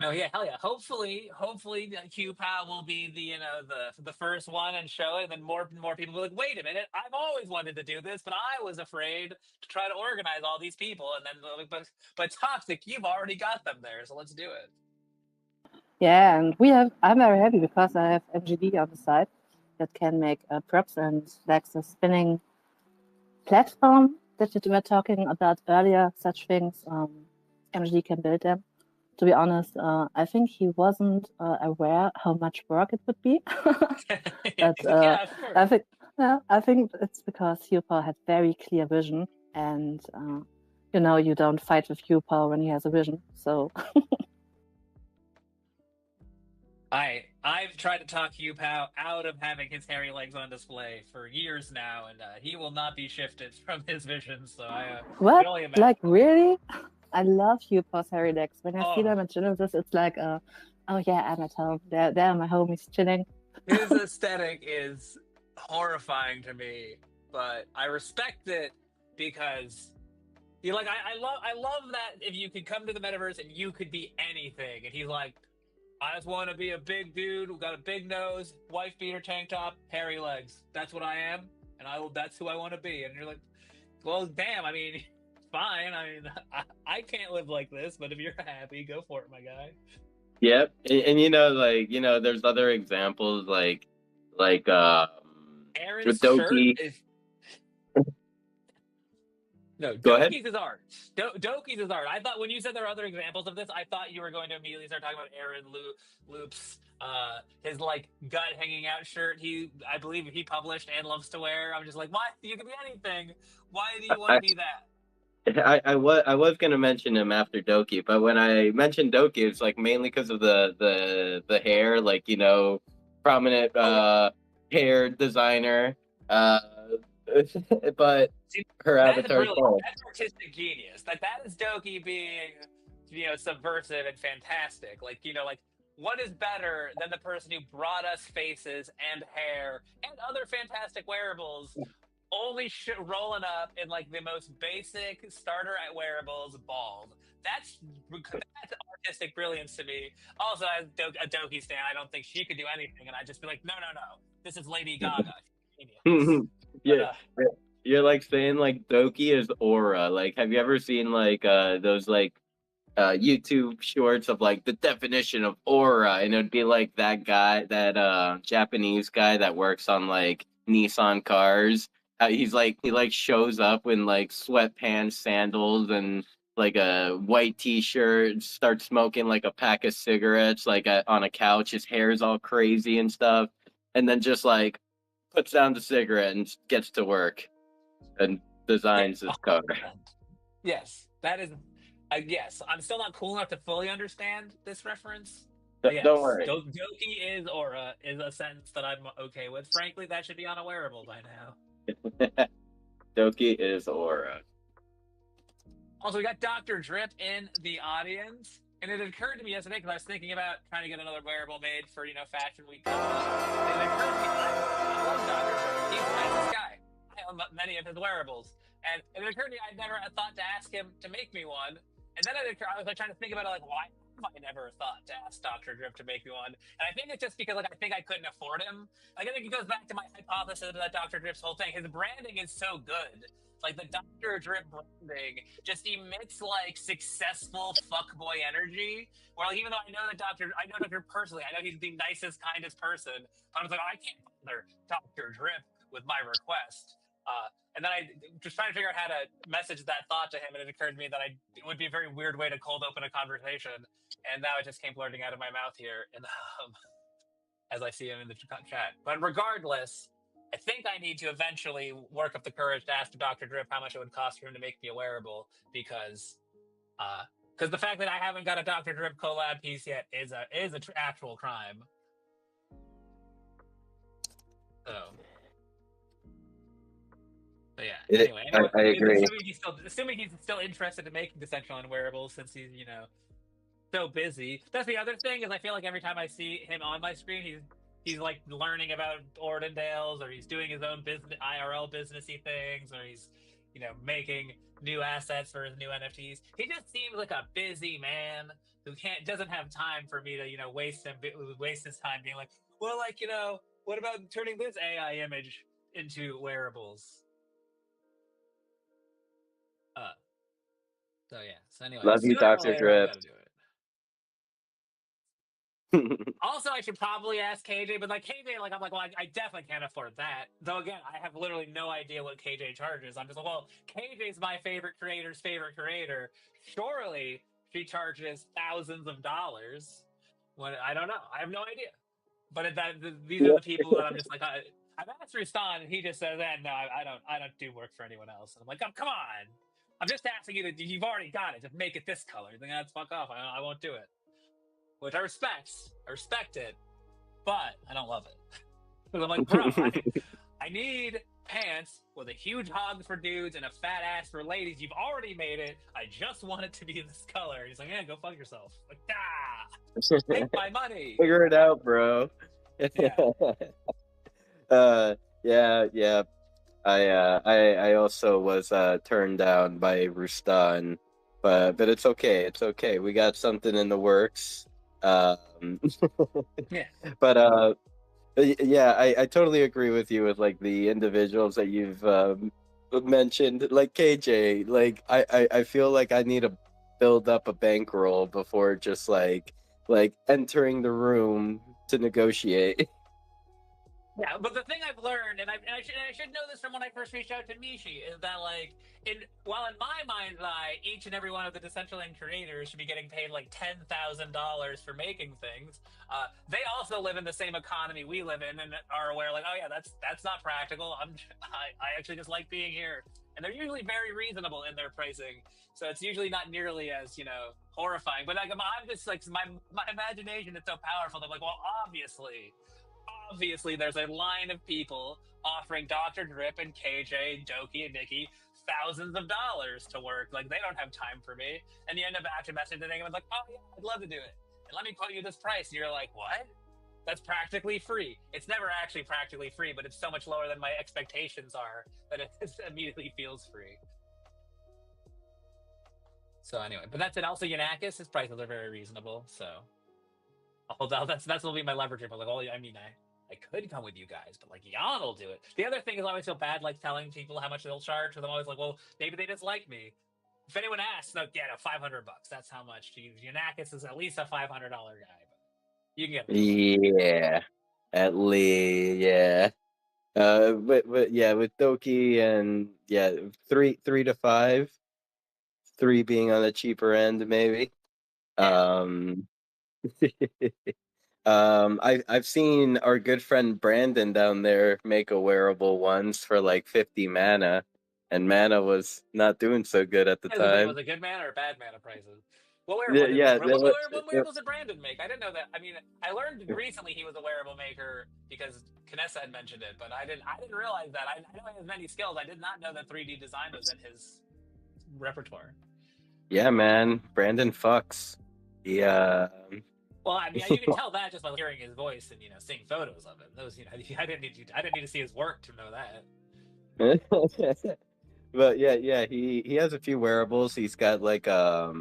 Speaker 1: Oh yeah, hell yeah! Hopefully, Hugh Pow will be the first one and show it, and then more people will be like, wait a minute, I've always wanted to do this, but I was afraid to try to organize all these people, and then but Toxic, you've already got them there, so let's do it.
Speaker 5: Yeah, and I'm very happy because I have MGD on the side that can make props and like the spinning platform that we were talking about earlier, such things. MGD can build them. To be honest, I think he wasn't aware how much work it would be. But I think it's because Hugh Pow had very clear vision, and you don't fight with Hugh Pow when he has a vision. So.
Speaker 1: I've tried to talk Hugh Pow out of having his hairy legs on display for years now, and he will not be shifted from his vision. So
Speaker 5: what? Like really? I love Hugh Pow's hairy legs. When I see them at Genesis, it's like, oh yeah, I'm at home. There are my homies chilling.
Speaker 1: His aesthetic is horrifying to me, but I respect it because I love that if you could come to the metaverse and you could be anything, and he's like, I just want to be a big dude who got a big nose, wife beater tank top, hairy legs. That's what I am, and that's who I want to be. And you're like, well, damn. I mean, fine. I mean, I can't live like this, but if you're happy, go for it, my guy.
Speaker 2: Yep, and there's other examples like
Speaker 1: Aaron's
Speaker 2: Doki.
Speaker 1: No, Doki's is art. Doki's is art. I thought when you said there are other examples of this, I thought you were going to immediately start talking about Aaron Loop's his gut hanging out shirt. I believe he published and loves to wear. I'm just like, why? You can be anything. Why do you want to be that?
Speaker 2: I was gonna mention him after Doki, but when I mentioned Doki, it's like mainly because of the hair, like prominent hair designer. But
Speaker 1: See,
Speaker 2: her
Speaker 1: that's
Speaker 2: avatar is
Speaker 1: brilliant.
Speaker 2: bald.
Speaker 1: That's artistic genius. Like that is Doki being, subversive and fantastic. Like like what is better than the person who brought us faces and hair and other fantastic wearables, only rolling up in like the most basic starter at wearables, bald. That's artistic brilliance to me. Also, as a Doki stan, I don't think she could do anything, and I'd just be like, no, no, no, this is Lady Gaga. She's genius. But
Speaker 2: Yeah, you're like saying like Doki is aura. Like, have you ever seen like those like YouTube shorts of like the definition of aura, and it'd be like that guy, that Japanese guy that works on like Nissan cars. He like shows up in like sweatpants, sandals, and like a white t-shirt, starts smoking like a pack of cigarettes like on a couch. His hair's all crazy and stuff, and then just like puts down the cigarette and gets to work and designs his car.
Speaker 1: yes, that is. Yes, I'm still not cool enough to fully understand this reference. But yes,
Speaker 2: Don't worry.
Speaker 1: Doki is aura is a sentence that I'm okay with. Frankly, that should be on a wearable by now.
Speaker 2: Doki is aura.
Speaker 1: Also, we got Dr. Drip in the audience, and it occurred to me yesterday because I was thinking about trying to get another wearable made for Fashion Week. And it occurred to me I love Dr. Drip. He's a nice guy. I own many of his wearables, and it occurred to me I never thought to ask him to make me one. And then I was like trying to think about it, like why have I never thought to ask Dr. Drip to make me one? And I think it's just because like I think I couldn't afford him. Like I think it goes back to my hypothesis that Dr. Drip's whole thing. His branding is so good. Like the Dr. Drip branding just emits like successful fuckboy energy. Where like even though I know Dr. personally, I know he's the nicest, kindest person. But I was like, I can't bother Dr. Drip with my request. And then I just trying to figure out how to message that thought to him, and it occurred to me that it would be a very weird way to cold open a conversation. And now it just came blurting out of my mouth here, as I see him in the chat. But regardless, I think I need to eventually work up the courage to ask Dr. Drip how much it would cost for him to make me a wearable, because the fact that I haven't got a Dr. Drip collab piece yet is an actual crime. So. But yeah. Anyway,
Speaker 2: I agree.
Speaker 1: Assuming he's still interested in making Decentraland wearables, since he's so busy. That's the other thing, is I feel like every time I see him on my screen, he's like learning about Ordendales, or he's doing his own business, IRL businessy things, or he's making new assets for his new NFTs. He just seems like a busy man who doesn't have time for me to waste his time being like, well, like what about turning this AI image into wearables? So yeah. So anyway,
Speaker 2: Love you, Dr. Drip.
Speaker 1: Also, I should probably ask KJ, but like KJ, like I'm like, well, I definitely can't afford that. Though again, I have literally no idea what KJ charges. I'm just like, well, KJ's my favorite creator's favorite creator. Surely she charges thousands of dollars. When I don't know, I have no idea. But these are the people that I'm just like, I've asked Rustan, and he just says, no, I don't do work for anyone else. And I'm like, oh, come on. I'm just asking you you've already got it. Just make it this color. Then that's fuck off. I won't do it. Which I respect it, but I don't love it. Because I'm like, bro, I need pants with a huge hog for dudes and a fat ass for ladies. You've already made it. I just want it to be this color. He's like, yeah, go fuck yourself. Like, take my money.
Speaker 2: Figure it out, bro.
Speaker 1: Yeah.
Speaker 2: Yeah. I also was turned down by Rustan, but it's okay. It's okay. We got something in the works.
Speaker 1: Yeah.
Speaker 2: But yeah, I totally agree with you with like the individuals that you've mentioned, like KJ. Like I feel like I need to build up a bankroll before just like entering the room to negotiate.
Speaker 1: Yeah, but the thing I've learned, and I should know this from when I first reached out to Mishi, is that like, while in my mind's eye, each and every one of the Decentraland creators should be getting paid like $10,000 for making things. They also live in the same economy we live in, and are aware like, oh yeah, that's not practical. I actually just like being here and they're usually very reasonable in their pricing. So it's usually not nearly as horrifying. But like I'm just like my imagination is so powerful. That I'm like, well, obviously, there's a line of people offering Dr. Drip and KJ, Doki, and Nikki thousands of dollars to work. Like they don't have time for me, and you end up after messaging them and like, oh yeah, I'd love to do it. And let me quote you this price. And you're like, what? That's practically free. It's never actually practically free, but it's so much lower than my expectations are that it immediately feels free. So anyway, but that's it. Also, Yanakis, his prices are very reasonable. So I'll hold out. That's will be my leverage. I'm like, oh, I mean, I could come with you guys, but like Jan will do it. The other thing is I always feel bad like telling people how much they'll charge, because I'm always like, well, maybe they just like me. If anyone asks, no, yeah, no, $500. That's how much to use. Yanakis is at least a $500 guy, but you can get it.
Speaker 2: Yeah, at least, yeah. But yeah, with Doki and yeah, 3 to 5, 3 being on the cheaper end, maybe.
Speaker 1: Yeah.
Speaker 2: I've seen our good friend Brandon down there make a wearable once for like 50 mana, and mana was not doing so good at the time.
Speaker 1: Was it good mana or bad mana prices? What
Speaker 2: Yeah,
Speaker 1: wearable?
Speaker 2: yeah,
Speaker 1: What wearables did Brandon make? I didn't know that. I mean, I learned recently he was a wearable maker because Kanessa had mentioned it, but I didn't realize that. I know he has many skills. I did not know that 3D design was in his repertoire.
Speaker 2: Yeah, man, Brandon fucks. Yeah.
Speaker 1: Well, I mean, you can tell that just by hearing his voice and seeing photos of him. Those, I didn't need to see his work to know that.
Speaker 2: But yeah, he has a few wearables. He's got like a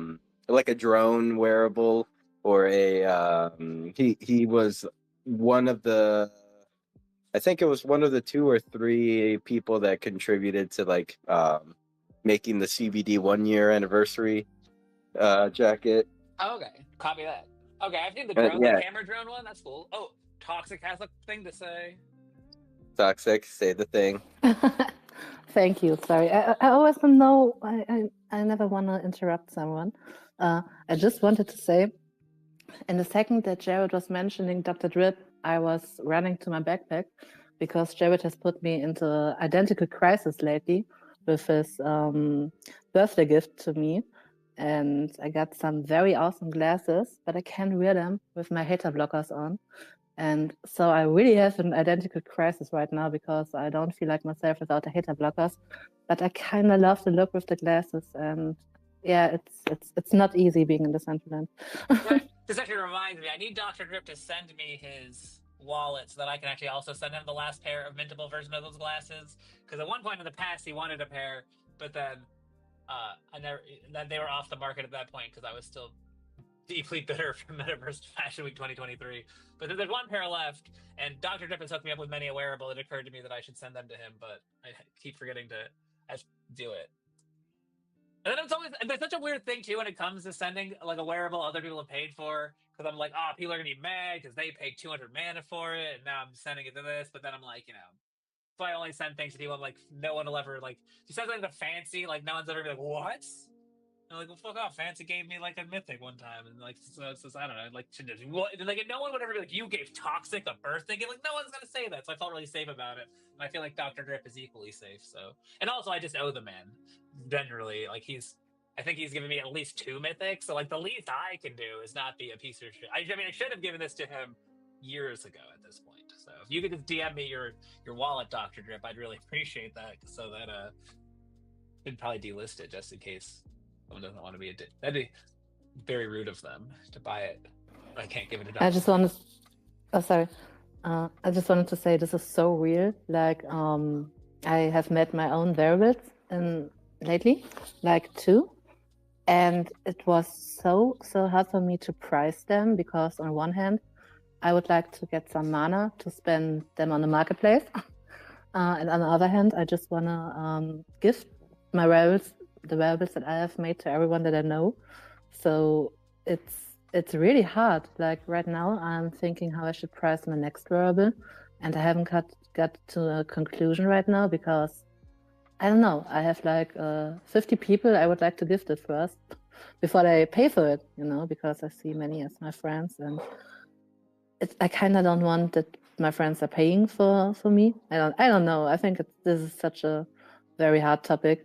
Speaker 2: drone wearable, or a he was one of the, I think it was one of the 2 or 3 people that contributed to like making the CBD 1-year anniversary jacket.
Speaker 1: Oh, okay, copy that. Okay, I've seen the camera drone one. That's cool. Oh, Toxic has a thing to say.
Speaker 2: Toxic, say the thing.
Speaker 5: Thank you. Sorry, I always don't know. I never want to interrupt someone. I just wanted to say, in the second that Jared was mentioning Dr. Drip, I was running to my backpack because Jared has put me into identical crisis lately with his birthday gift to me. And I got some very awesome glasses, but I can't wear them with my hater blockers on. And so I really have an identical crisis right now because I don't feel like myself without the hater blockers. But I kind of love the look with the glasses, and yeah, it's not easy being in Decentraland.
Speaker 1: This actually reminds me, I need Dr. Drip to send me his wallet so that I can actually also send him the last pair of mintable version of those glasses. Because at one point in the past, he wanted a pair, but then they were off the market at that point because I was still deeply bitter from Metaverse Fashion Week 2023. But there's one pair left, and Dr. Drip has hooked me up with many a wearable. It occurred to me that I should send them to him, but I keep forgetting to do it. And then there's such a weird thing too when it comes to sending like a wearable other people have paid for, because I'm like, oh, people are gonna be mad because they paid 200 mana for it, and now I'm sending it to this. But then I'm like, if I only send things to people, I'm like, no one will ever like. If you send something to Fancy, like no one's ever be like, what? And I'm like, well, fuck off. Fancy gave me like a mythic one time, and like, so it's just, I don't know, like no one would ever be like, you gave Toxic a birthday gift. Like, no one's gonna say that. So I felt really safe about it, and I feel like Dr. Drip is equally safe. So, and also I just owe the man generally. Like I think he's given me at least 2 mythics. So like the least I can do is not be a piece of shit. I mean, I should have given this to him years ago at this point. So if you could just DM me your wallet, Dr. Drip, I'd really appreciate that. So that I'd probably delist it just in case someone doesn't want to be that'd be very rude of them to buy it. I can't give it a Dr.
Speaker 5: I just wanted to say this is so real. Like I have met my own wearables lately, like 2. And it was so hard for me to price them because on one hand, I would like to get some mana to spend them on the marketplace. And on the other hand, I just want to give my wearables, the wearables that I have made, to everyone that I know. So it's really hard. Like right now, I'm thinking how I should price my next wearable. And I haven't got to a conclusion right now because I don't know. I have like 50 people I would like to gift it first before they pay for it, because I see many as my friends, and I kind of don't want that my friends are paying for me. I don't know. I think this is such a very hard topic.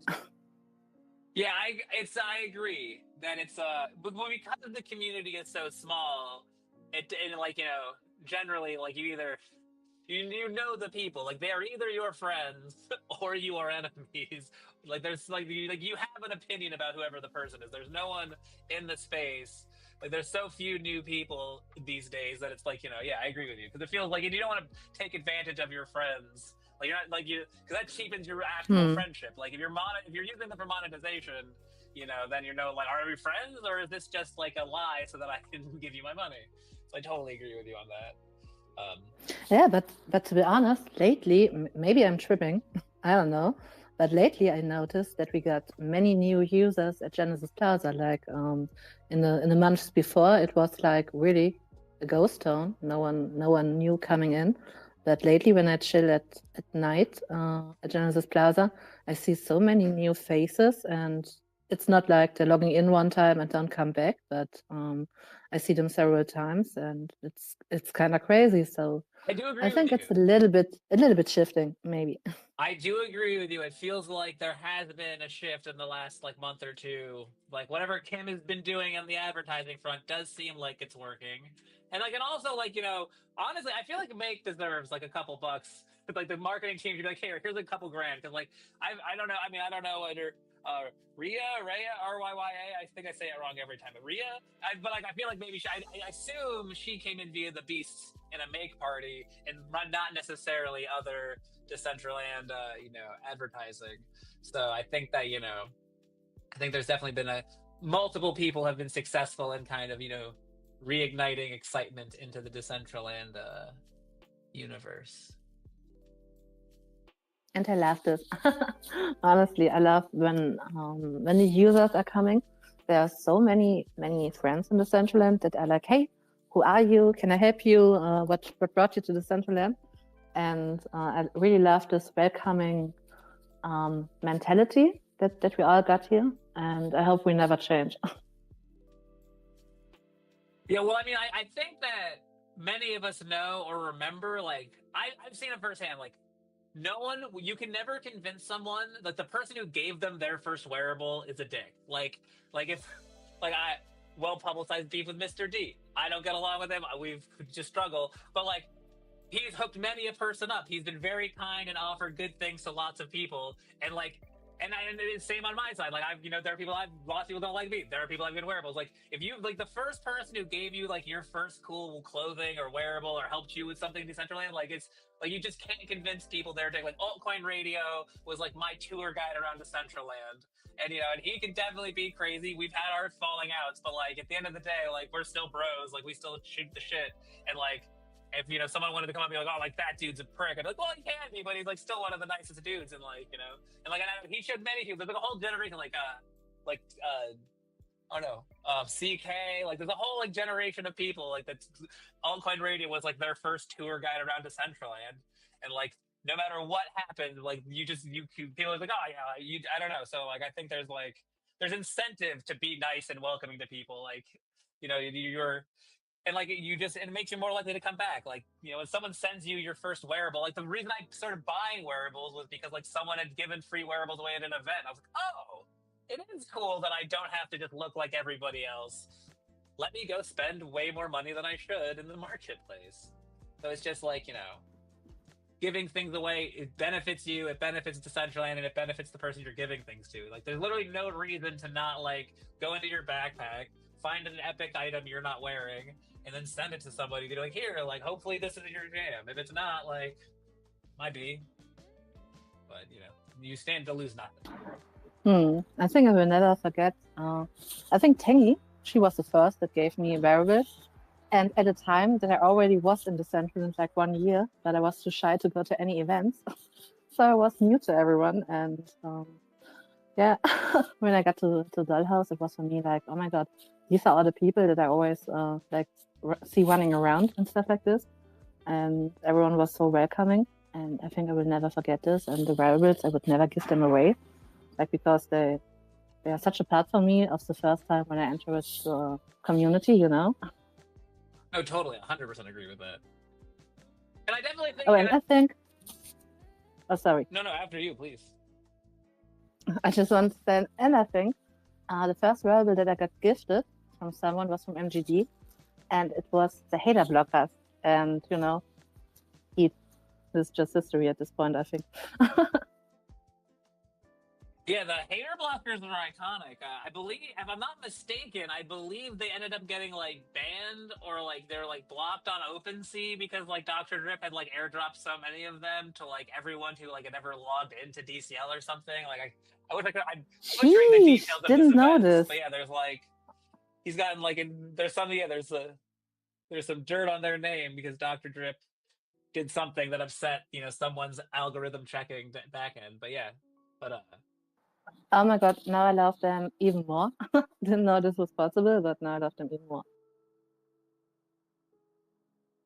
Speaker 1: Yeah, I agree that it's but because the community is so small, and like generally like you know the people, like they are either your friends or you are enemies. Like there's like you have an opinion about whoever the person is. There's no one in the space. Like there's so few new people these days that it's like yeah, I agree with you, because it feels like you don't want to take advantage of your friends. Like you're not like because that cheapens your actual friendship. Like if you're using them for monetization, then like, are we friends, or is this just like a lie so that I can give you my money? So I totally agree with you on that.
Speaker 5: Yeah, but to be honest, lately, maybe I'm tripping, I don't know, but lately I noticed that we got many new users at Genesis Plaza. Like in the months before, it was like really a ghost town. No one new coming in. But lately, when I chill at night at Genesis Plaza, I see so many new faces, and it's not like they're logging in one time and don't come back, but I see them several times, and it's kind of crazy. So
Speaker 1: I do agree.
Speaker 5: I think
Speaker 1: with
Speaker 5: it's
Speaker 1: you.
Speaker 5: a little bit shifting, maybe.
Speaker 1: I do agree with you. It feels like there has been a shift in the last like month or two. Like whatever Kim has been doing on the advertising front does seem like it's working. And also like honestly, I feel like Make deserves like a couple bucks. Like the marketing team should be like, hey, here's a couple grand, because like I don't know. I mean, I don't know whether Rhea, R-Y-Y-A. I think I say it wrong every time. But Rhea, but like I feel like maybe I assume she came in via the Beasts in a Make party, and not necessarily other Decentraland, advertising. So I think that I think there's definitely been multiple people have been successful in kind of reigniting excitement into the Decentraland universe.
Speaker 5: And I love this. Honestly, I love when the users are coming. There are so many friends in the Decentraland that are like, hey, who are you? Can I help you? What brought you to the Decentraland? And I really love this welcoming mentality that we all got here, and I hope we never change.
Speaker 1: Yeah, well, I mean, I think that many of us know or remember, like, I've seen it firsthand, like, you can never convince someone that the person who gave them their first wearable is a dick. Like if, like, I well-publicized beef with Mr. D. I don't get along with him. We've just struggled. But, like, he's hooked many a person up. He's been very kind and offered good things to lots of people. And, like, and it's same on my side. Like there are lots of people don't like me. There are people I've been wearables. Like if you like the first person who gave you like your first cool clothing or wearable or helped you with something in Decentraland, like it's like you just can't convince people they're like Altcoin Radio was like my tour guide around Decentraland. And and he can definitely be crazy. We've had our falling outs, but like at the end of the day, like we're still bros. Like we still shoot the shit. And like if someone wanted to come up and be like, oh, like that dude's a prick, I'd be like, well, he can be, but he's like still one of the nicest dudes, and like and like he showed many people. There's like a whole generation, CK, like there's a whole like generation of people like that. Altcoin Radio was like their first tour guide around Decentraland, and like no matter what happened, like people are like, oh yeah, I don't know. So like I think there's incentive to be nice and welcoming to people, like you're. And like it makes you more likely to come back. Like when someone sends you your first wearable, like the reason I started buying wearables was because like someone had given free wearables away at an event. I was like, oh, it is cool that I don't have to just look like everybody else. Let me go spend way more money than I should in the marketplace. So it's just like giving things away. It benefits you. It benefits Decentraland, and it benefits the person you're giving things to. Like there's literally no reason to not like go into your backpack, find an epic item you're not wearing, and then send it to somebody. Be like, here, like, hopefully this is your jam. If it's not, like, might be. But, you stand to lose nothing.
Speaker 5: I think I will never forget. I think Tangy, she was the first that gave me wearables. And at a time that I already was in the Decentraland like 1 year, but I was too shy to go to any events. So I was new to everyone. And yeah, when I got to Dollhouse, it was for me like, oh my God, these are all the people that I always see running around and stuff like this. And everyone was so welcoming. And I think I will never forget this. And the wearables, I would never give them away. Like, because they are such a part for me of the first time when I entered the community,
Speaker 1: No, totally. 100% agree with that. And I definitely think...
Speaker 5: I think... Oh, sorry.
Speaker 1: No, after you, please.
Speaker 5: I just want to say, and I think the first wearable that I got gifted from someone was from MGD, and it was the hater blockers. And it's just history at this point, I think.
Speaker 1: Yeah, the hater blockers are iconic. I believe, if I'm not mistaken, I believe they ended up getting like banned or like they're like blocked on OpenSea because like Dr. Drip had like airdropped so many of them to like everyone who like had ever logged into DCL or something. Like I wish I could. I'm butchering the details of
Speaker 5: didn't
Speaker 1: this
Speaker 5: know
Speaker 1: event,
Speaker 5: this.
Speaker 1: but yeah, there's like he's gotten like there's something. Yeah, there's some dirt on their name because Dr. Drip did something that upset someone's algorithm checking back end. But yeah, but
Speaker 5: Oh my god, now I love them even more. Didn't know this was possible, but now I love them even more.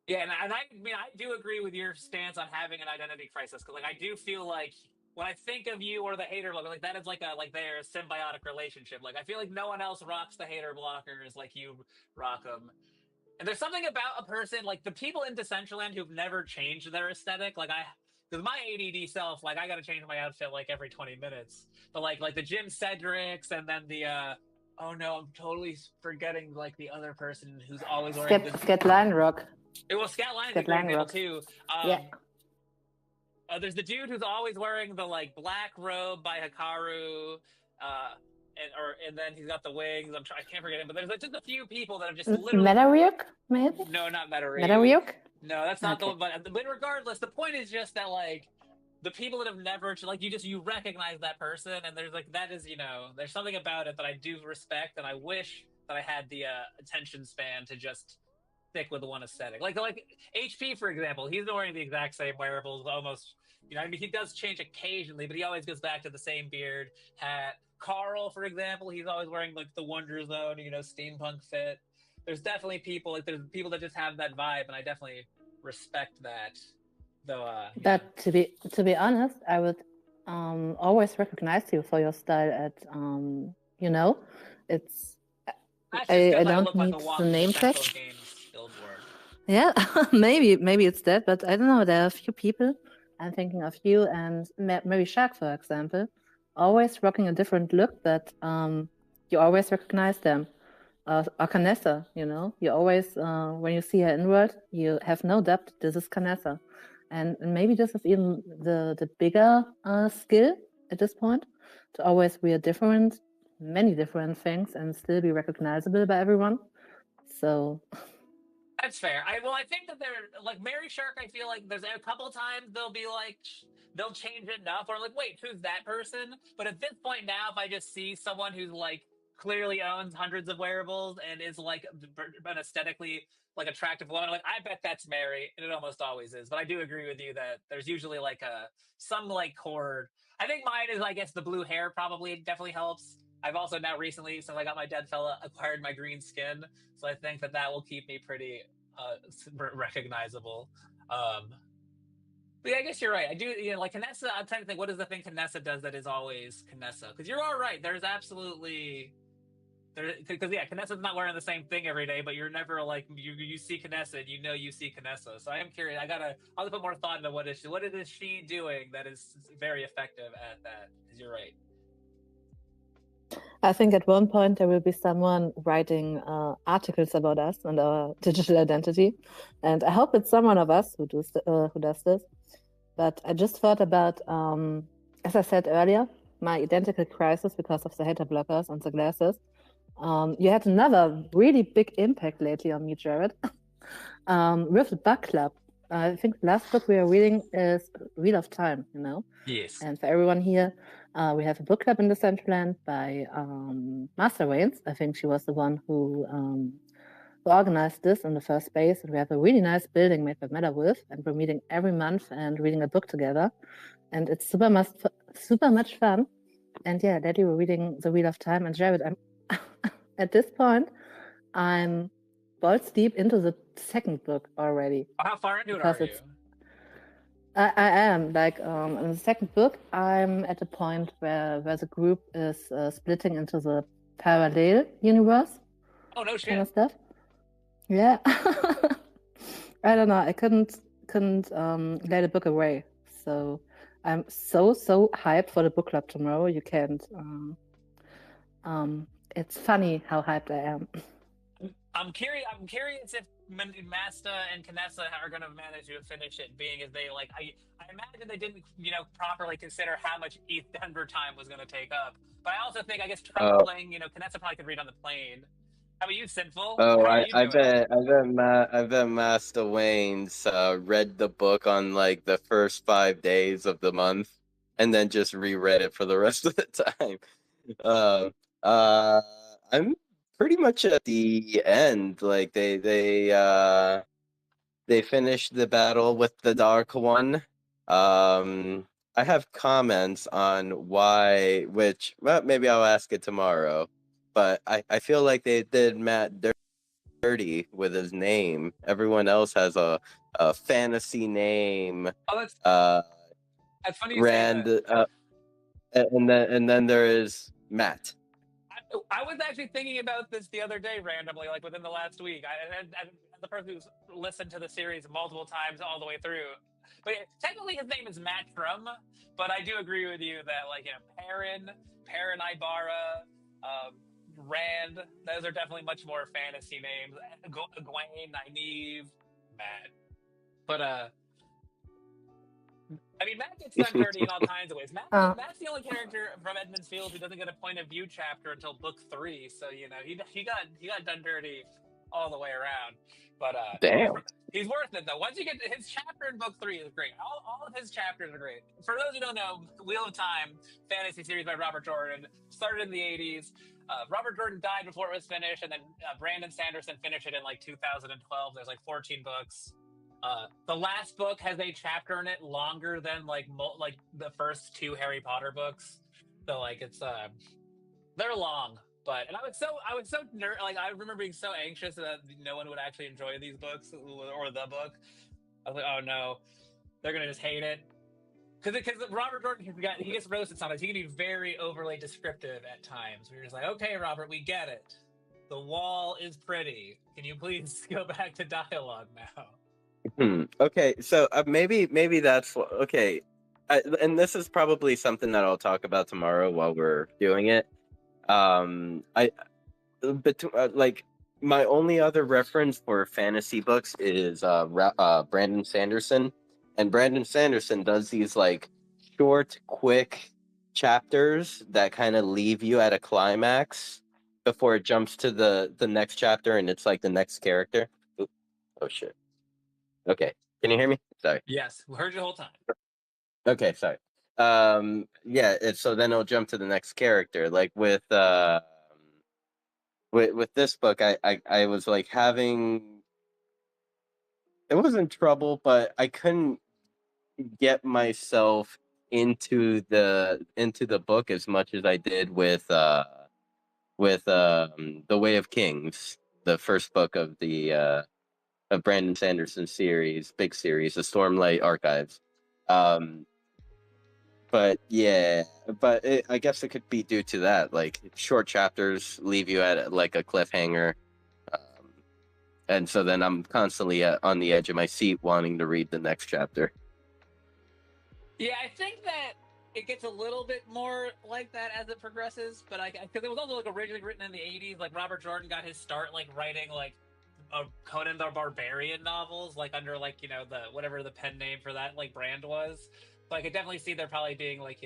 Speaker 1: Yeah, and I mean I do agree with your stance on having an identity crisis because like I do feel like when I think of you or the hater blocker, like that is like their symbiotic relationship. Like I feel like no one else rocks the hater blockers like you rock them. And there's something about a person like the people in Decentraland who've never changed their aesthetic. Like because my ADD self, like I got to change my outfit like every 20 minutes. But like the Jim Cedrics and then the oh no, I'm totally forgetting like the other person who's always wearing
Speaker 5: Scat Line Rock.
Speaker 1: It was Scatline is a great example too.
Speaker 5: Yeah.
Speaker 1: There's the dude who's always wearing the like black robe by Hikaru, and then he's got the wings. I can't forget him, but there's just a few people that have just literally.
Speaker 5: Metaryuk, maybe?
Speaker 1: No, not Metaryuk.
Speaker 5: Metaryuk?
Speaker 1: No, that's not the one. But regardless, the point is just that like the people that have never like you recognize that person, and there's like that is there's something about it that I do respect, and I wish that I had the attention span to just stick with one aesthetic. Like HP, for example, he's wearing the exact same wearables almost. I mean, he does change occasionally, but he always goes back to the same beard, hat. Carl, for example, he's always wearing like the Wonder Zone, steampunk fit. There's definitely people there's people that just have that vibe, and I definitely respect that. Though,
Speaker 5: but to be honest, I would always recognize you for your style. At it's. I don't need the name tag. Yeah, maybe it's that, but I don't know. There are a few people. I'm thinking of you and Mary Shark, for example, always rocking a different look, but you always recognize them. Or Canessa, you always, when you see her in world, you have no doubt this is Canessa. And maybe this is even the bigger skill at this point, to always wear many different things and still be recognizable by everyone. So
Speaker 1: that's fair. I think that they're like Mary Shark. I feel like there's a couple times they'll be like they'll change it enough, or like, wait, who's that person? But at this point now, if I just see someone who's like clearly owns hundreds of wearables and is like an aesthetically like attractive woman, like I bet that's Mary, and it almost always is. But I do agree with you that there's usually like some like chord. I think mine is, I guess, the blue hair probably definitely helps. I've also now recently, since I got my dead fella, acquired my green skin, so I think that will keep me pretty recognizable. But yeah, I guess you're right. I do, like Canessa. I'm trying to think, what is the thing Canessa does that is always Canessa? Because you're all right. There's absolutely because Canessa's not wearing the same thing every day, but you're never like you see Canessa and you see Canessa. So I am curious. I'll put more thought into what is she doing that is very effective at that. Because you're right.
Speaker 5: I think at one point there will be someone writing articles about us and our digital identity, and I hope it's someone of us who does this. But I just thought about, as I said earlier, my identical crisis because of the hater blockers and the glasses. You had another really big impact lately on me, Jared, with the Bug Club. I think the last book we are reading is Wheel of Time,
Speaker 1: Yes.
Speaker 5: And for everyone here, we have a book club in Decentraland by Master Rains. I think she was the one who organized this in the first space. And we have a really nice building made by MetaWolf, and we're meeting every month and reading a book together. And it's super much fun. And yeah, lately we're reading The Wheel of Time. And Jared, at this point, I'm balls deep into the second book already.
Speaker 1: How far into it are you?
Speaker 5: I am, like, in the second book, I'm at the point where the group is splitting into the parallel universe.
Speaker 1: Oh, no shit.
Speaker 5: Kind of stuff. Yeah. I don't know. I couldn't lay the book away. So I'm so hyped for the book club tomorrow. You can't. It's funny how hyped I am.
Speaker 1: I'm curious if Masta and Kanessa are going to manage to finish it, being as they like. I imagine they didn't, properly consider how much East Denver time was going to take up. But I also think, I guess, traveling, Kanessa probably could read on the plane. How about you, Sinful?
Speaker 2: Oh,
Speaker 1: How are you doing?
Speaker 2: I bet Master Wayne's read the book on like the first 5 days of the month, and then just reread it for the rest of the time. Uh, uh, I'm pretty much at the end. Like they finished the battle with the Dark One. I have comments on why, which well, maybe I'll ask it tomorrow. But I feel like they did Matt dirty with his name. Everyone else has a fantasy name.
Speaker 1: Oh, that's funny you
Speaker 2: Rand,
Speaker 1: say that.
Speaker 2: and then there is Matt.
Speaker 1: I was actually thinking about this the other day randomly, like within the last week. And the person who's listened to the series multiple times all the way through. But technically his name is Matt Trum, but I do agree with you that, like, Perrin Ibarra, Rand, those are definitely much more fantasy names. Egwene, Nynaeve, Matt. But, I mean, Matt gets done dirty in all kinds of ways. Matt's the only character from Edmund's Field who doesn't get a point of view chapter until book 3. So he got done dirty all the way around. But
Speaker 2: Damn,
Speaker 1: he's worth it though. Once you get his chapter in book 3 is great. All of his chapters are great. For those who don't know, Wheel of Time fantasy series by Robert Jordan started in the 80s. Robert Jordan died before it was finished, and then Brandon Sanderson finished it in like 2012. There's like 14 books. The last book has a chapter in it longer than like the first 2 Harry Potter books, so like it's they're long. But I was so like I remember being so anxious that no one would actually enjoy these books or the book. I was like, oh no, they're gonna just hate it. Because Robert Jordan, he gets roasted sometimes. He can be very overly descriptive at times. We're just like, okay, Robert, we get it. The wall is pretty. Can you please go back to dialogue now?
Speaker 2: Okay, so maybe that's okay. And this is probably something that I'll talk about tomorrow while we're doing it. Like my only other reference for fantasy books is Brandon Sanderson, and Brandon Sanderson does these like short, quick chapters that kind of leave you at a climax before it jumps to the next chapter, and it's like the next character. Oop. Oh shit. Okay, can you hear me? Sorry.
Speaker 1: Yes, we heard you the whole time.
Speaker 2: Okay, sorry. Yeah, so then it'll jump to the next character. Like with this book, I was like having, it wasn't trouble, but I couldn't get myself into the book as much as I did with The Way of Kings, the first book of the of Brandon Sanderson's series, big series, the Stormlight Archives. But yeah, I guess it could be due to that. Like short chapters leave you at like a cliffhanger, and so then I'm constantly on the edge of my seat wanting to read the next chapter.
Speaker 1: Yeah, I think that it gets a little bit more like that as it progresses, but because it was also like originally written in the 80s. Like Robert Jordan got his start like writing like Conan the Barbarian novels, like under like the whatever the pen name for that like brand was. So I could definitely see there probably being like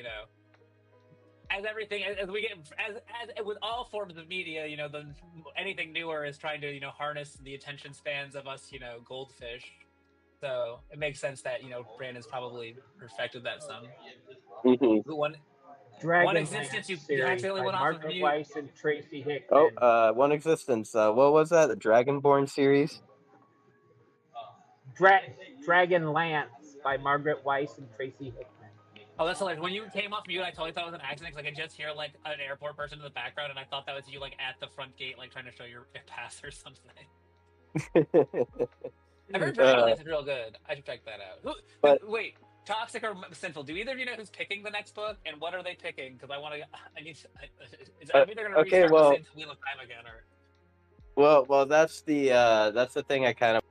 Speaker 1: as everything as we get as with all forms of media, anything newer is trying to harness the attention spans of us goldfish. So it makes sense that Brandon's probably perfected that some.
Speaker 2: Mm-hmm.
Speaker 1: One Existence, you accidentally went off of mute.
Speaker 3: Weiss and Tracy Hickman.
Speaker 2: Oh, One Existence. What was that? The Dragonborn series?
Speaker 3: Dragon Lance by Margaret Weiss and Tracy Hickman.
Speaker 1: Oh, that's hilarious. When you came off mute, I totally thought it was an accident because I could just hear like an airport person in the background, and I thought that was you like at the front gate, like trying to show your pass or something. I've heard Dragonlance is real good. I should check that out. Wait, Toxic or Sinful? Do either of you know who's picking the next book, and what are they picking? Because I'm either going to restart the Wheel of Time again, or.
Speaker 2: Well, that's the thing I kind of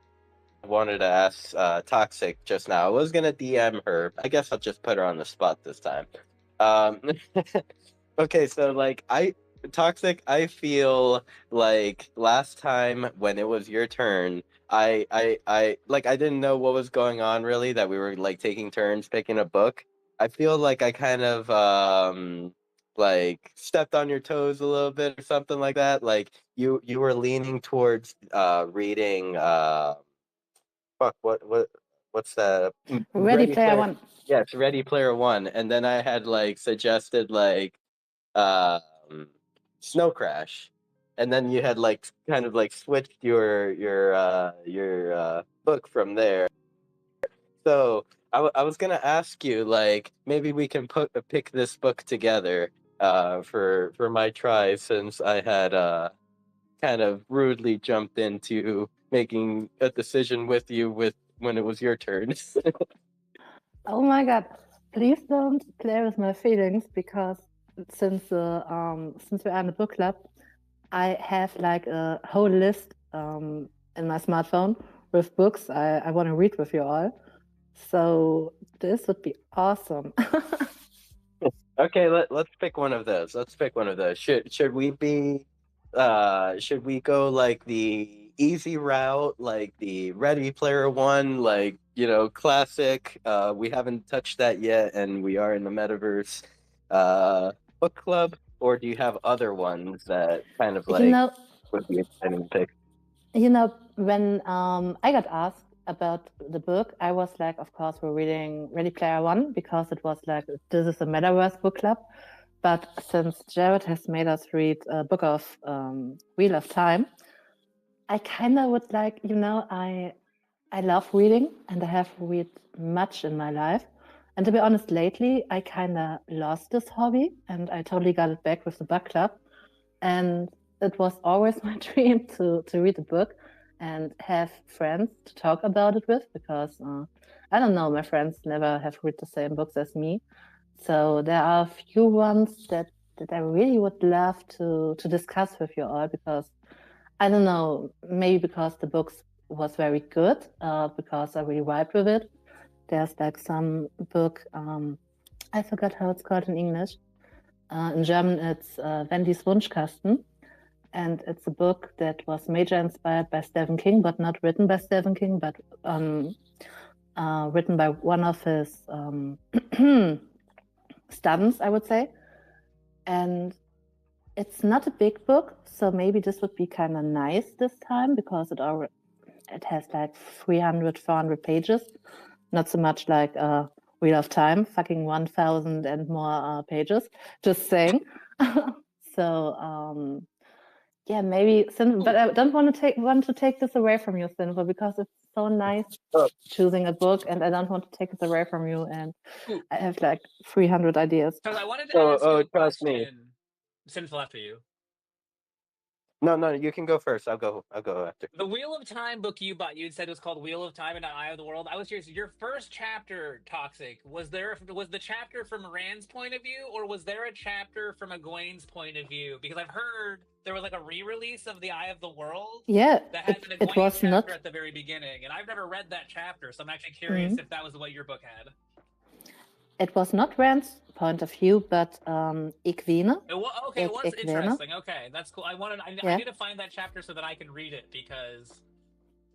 Speaker 2: wanted to ask Toxic just now. I was gonna DM her. I guess I'll just put her on the spot this time. Um, okay, so like Toxic, I feel like last time when it was your turn, I like I didn't know what was going on really, that we were like taking turns picking a book. I feel like I kind of like stepped on your toes a little bit or something like that. Like you were leaning towards reading fuck what's that?
Speaker 5: Ready Player One.
Speaker 2: Yes, Ready Player One. And then I had like suggested like um Snow Crash. And then you had like kind of like switched your book from there. So I was gonna ask you like maybe we can pick this book together for my try, since I had kind of rudely jumped into making a decision with you when it was your turn.
Speaker 5: Oh my god! Please don't play with my feelings, because since we're in the book club, I have like a whole list in my smartphone with books I want to read with you all. So this would be awesome.
Speaker 2: Okay, let's pick one of those. Let's pick one of those. Should we go like the easy route, like the Ready Player One, like, you know, classic? We haven't touched that yet, and we are in the metaverse book club, or do you have other ones that kind of like would be exciting to pick?
Speaker 5: You know, when I got asked about the book, I was like, of course, we're reading Ready Player One, because it was like, this is a metaverse book club. But since Jared has made us read a book of Wheel of Time, I kind of would like, you know, I love reading, and I have read much in my life. And to be honest, lately, I kind of lost this hobby, and I totally got it back with the book club. And it was always my dream to read a book and have friends to talk about it with, because I don't know, my friends never have read the same books as me. So there are a few ones that I really would love to discuss with you all, because I don't know, maybe because the books was very good, because I really vibed with it. There's like some book, I forgot how it's called in English. In German, it's Wendys Wunschkasten. And it's a book that was major inspired by Stephen King, but not written by Stephen King, but written by one of his students, I would say. And it's not a big book, so maybe this would be kind of nice this time, because it has like 300, 400 pages. Not so much like Wheel of Time, fucking 1,000 and more pages. Just saying. So yeah, maybe, but I don't want to take this away from you, Sinful, because it's so nice choosing a book, and I don't want to take it away from you. And I have like 300 ideas.
Speaker 1: Because I wanted to ask you a question. Sinful, after you.
Speaker 2: No, you can go first. I'll go after.
Speaker 1: The Wheel of Time book you bought, you said it was called Wheel of Time and not Eye of the World. I was curious, your first chapter, Toxic, was the chapter from Rand's point of view, or was there a chapter from Egwene's point of view? Because I've heard there was like a re-release of the Eye of the World.
Speaker 5: Yeah,
Speaker 1: that had an Egwene chapter not at the very beginning, and I've never read that chapter, so I'm actually curious if that was what your book had.
Speaker 5: It was not Rand's point of view, but Egwene.
Speaker 1: Okay, it was interesting. Okay, that's cool. I need to find that chapter so that I can read it, because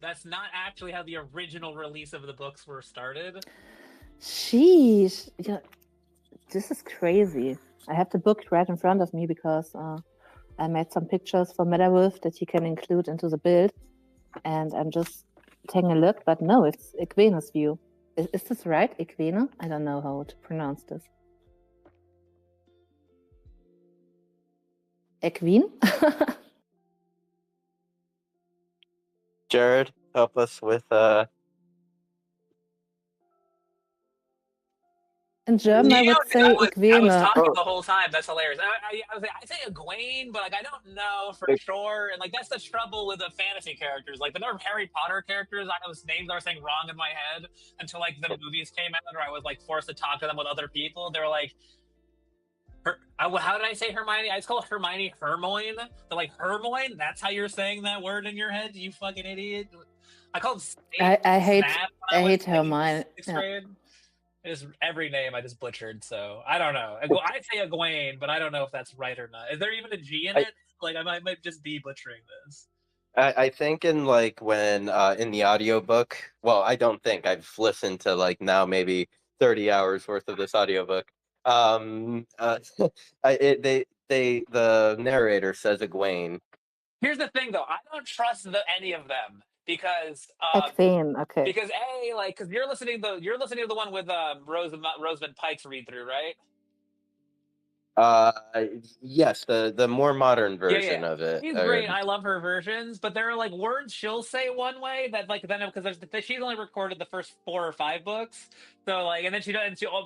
Speaker 1: that's not actually how the original release of the books were started.
Speaker 5: Sheesh. Yeah, this is crazy. I have the book right in front of me, because I made some pictures for MetaWolf that you can include into the build, and I'm just taking a look, but no, it's Egwene's view. Is this right, Egwene? I don't know how to pronounce this. Egwene?
Speaker 2: Jared, help us with
Speaker 5: In German, I would say Egwene.
Speaker 1: I was talking the whole time. That's hilarious. I say Egwene, but like I don't know for sure. And like that's the trouble with the fantasy characters. Like the number of Harry Potter characters, I was names I was saying wrong in my head until like the movies came out, or I was like forced to talk to them with other people. They were like, how did I say Hermione? I just call Hermione Hermoine. They're like, Hermoine? That's how you're saying that word in your head, you fucking idiot. I called
Speaker 5: I hate
Speaker 1: Snap
Speaker 5: I
Speaker 1: when I
Speaker 5: hate
Speaker 1: was like in
Speaker 5: Hermione.
Speaker 1: sixth
Speaker 5: Yeah.
Speaker 1: grade. Just every name I just butchered, so I don't know. I say Egwene, but I don't know if that's right or not. Is there even a G in
Speaker 2: I,
Speaker 1: it? Like I might just be butchering this.
Speaker 2: I think in like when in the audiobook, well, I don't think I've listened to like now maybe 30 hours worth of this audiobook. The narrator says Egwene.
Speaker 1: Here's the thing, though. I don't trust any of them
Speaker 5: Egwene, okay.
Speaker 1: because because you're listening to the one with Rosamund Pike's read through, right?
Speaker 2: Uh, yes, the more modern
Speaker 1: Yeah,
Speaker 2: version
Speaker 1: yeah.
Speaker 2: of it.
Speaker 1: She's great. I love her versions, but there are like words she'll say one way that like then because she's only recorded the first 4 or 5 books, so like and then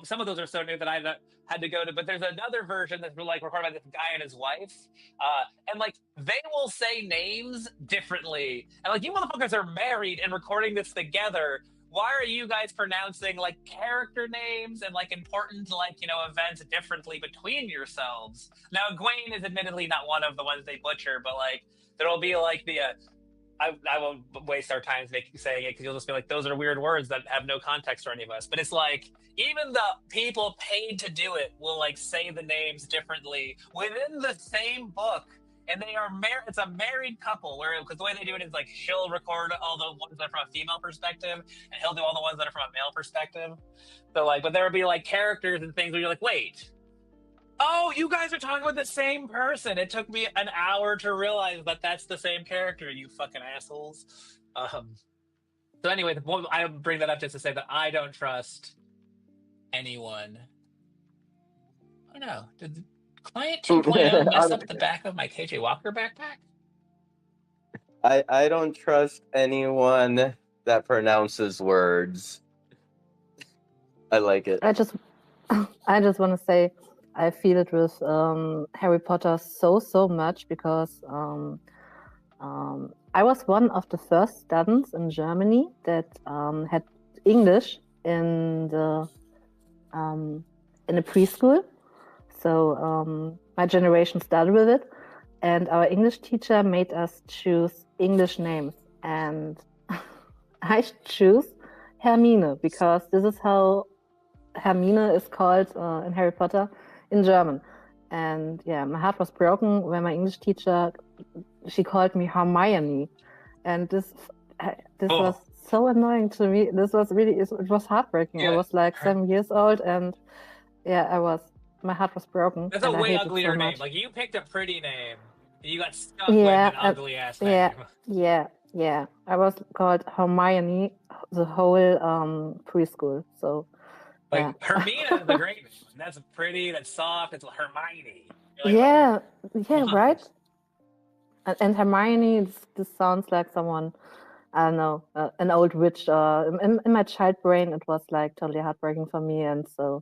Speaker 1: some of those are so new that I had to go to. But there's another version that's like recorded by this guy and his wife, and like they will say names differently, and like you motherfuckers are married and recording this together. Why are you guys pronouncing like character names and like important like events differently between yourselves? Now Egwene is admittedly not one of the ones they butcher, but like there'll be like I won't waste our time saying it because you'll just be like those are weird words that have no context for any of us. But it's like even the people paid to do it will like say the names differently within the same book. And they are married. It's a married couple where because the way they do it is like she'll record all the ones that are from a female perspective, and he'll do all the ones that are from a male perspective. So like, but there will be like characters and things where you're like, wait, oh, you guys are talking about the same person. It took me an hour to realize that that's the same character. You fucking assholes. So anyway, I bring that up just to say that I don't trust anyone. Oh no, did Client 2.0 mess up the back of my KJ Walker backpack?
Speaker 2: I don't trust anyone that pronounces words. I like it.
Speaker 5: I just want to say I feel it with Harry Potter so much because I was one of the first students in Germany that had English in the preschool. So my generation started with it, and our English teacher made us choose English names, and I choose Hermine because this is how Hermine is called in Harry Potter in German. And yeah, my heart was broken when my English teacher, she called me Hermione, and this was so annoying to me. This was really, it was heartbreaking. Yeah. I was like 7 years old, and yeah, my heart was broken.
Speaker 1: That's a way uglier name. Like you picked a pretty name, and you got stuck with an ugly ass
Speaker 5: name. Yeah. I was called Hermione the whole preschool. So
Speaker 1: like Hermina is a great name. That's pretty. That's soft. It's Hermione.
Speaker 5: Like, yeah, right. And Hermione, this sounds like someone, I don't know, an old witch. In my child brain, it was like totally heartbreaking for me, and so.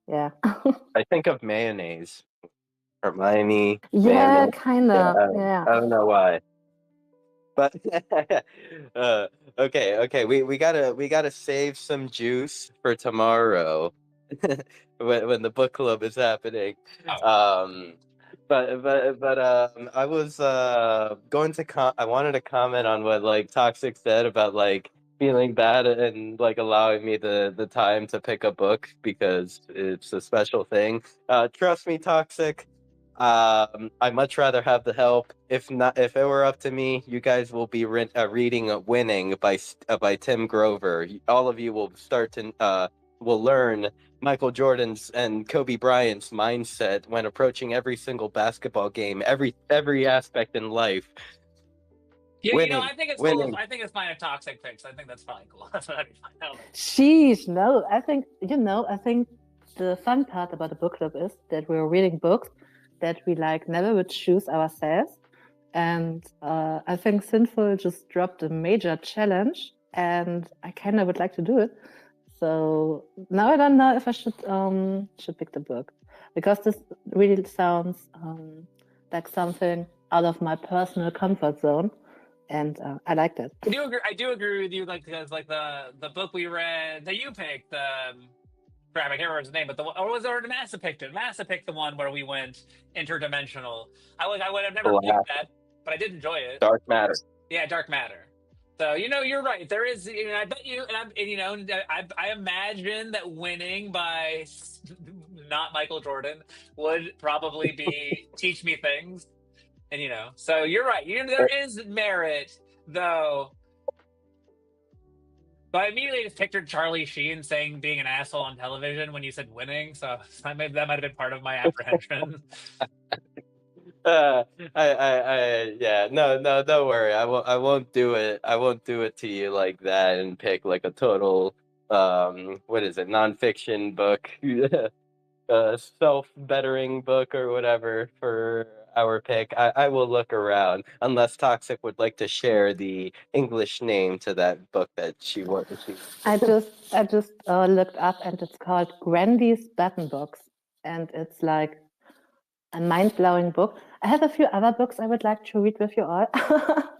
Speaker 5: Yeah.
Speaker 2: I think of mayonnaise. Hermione.
Speaker 5: Yeah, kind of. Yeah.
Speaker 2: I don't know why. But okay. We gotta save some juice for tomorrow when the book club is happening.
Speaker 1: Oh.
Speaker 2: But I was I wanted to comment on what like Toxic said about like feeling bad and like allowing me the time to pick a book because it's a special thing. Trust me, Toxic. I'd much rather have the help. If it were up to me, you guys will be reading "Winning" by Tim Grover. All of you will will learn Michael Jordan's and Kobe Bryant's mindset when approaching every single basketball game, every aspect in life.
Speaker 1: Yeah, winning, I think it's cool. I think it's fine if Toxic picks. I think that's probably cool. That's what I'd be fine.
Speaker 5: Sheesh, no. I think the fun part about the book club is that we're reading books that we like never would choose ourselves. And I think Sinful just dropped a major challenge, and I kind of would like to do it. So now I don't know if I should pick the book, because this really sounds like something out of my personal comfort zone, and I like that.
Speaker 1: I do agree with you, like because like the book we read that you picked, I can't remember his name, but Massa picked it. Massa picked the one where we went interdimensional. I would have never picked that, but I did enjoy it.
Speaker 2: Dark Matter.
Speaker 1: Yeah, Dark Matter. So you're right. There is. I bet you, and I imagine that winning by not Michael Jordan would probably be teach me things, and So you're right. There is merit, though. But I immediately just pictured Charlie Sheen saying being an asshole on television when you said winning. So that might have been part of my apprehension.
Speaker 2: Yeah, no, don't worry. I won't do it. I won't do it to you like that and pick like a total, what is it, nonfiction book, self-bettering book or whatever for our pick. I will look around unless Toxic would like to share the English name to that book that she wanted to.
Speaker 5: I just looked up, and it's called Grandy's Button Box, and it's like a mind-blowing book. I have a few other books I would like to read with you all,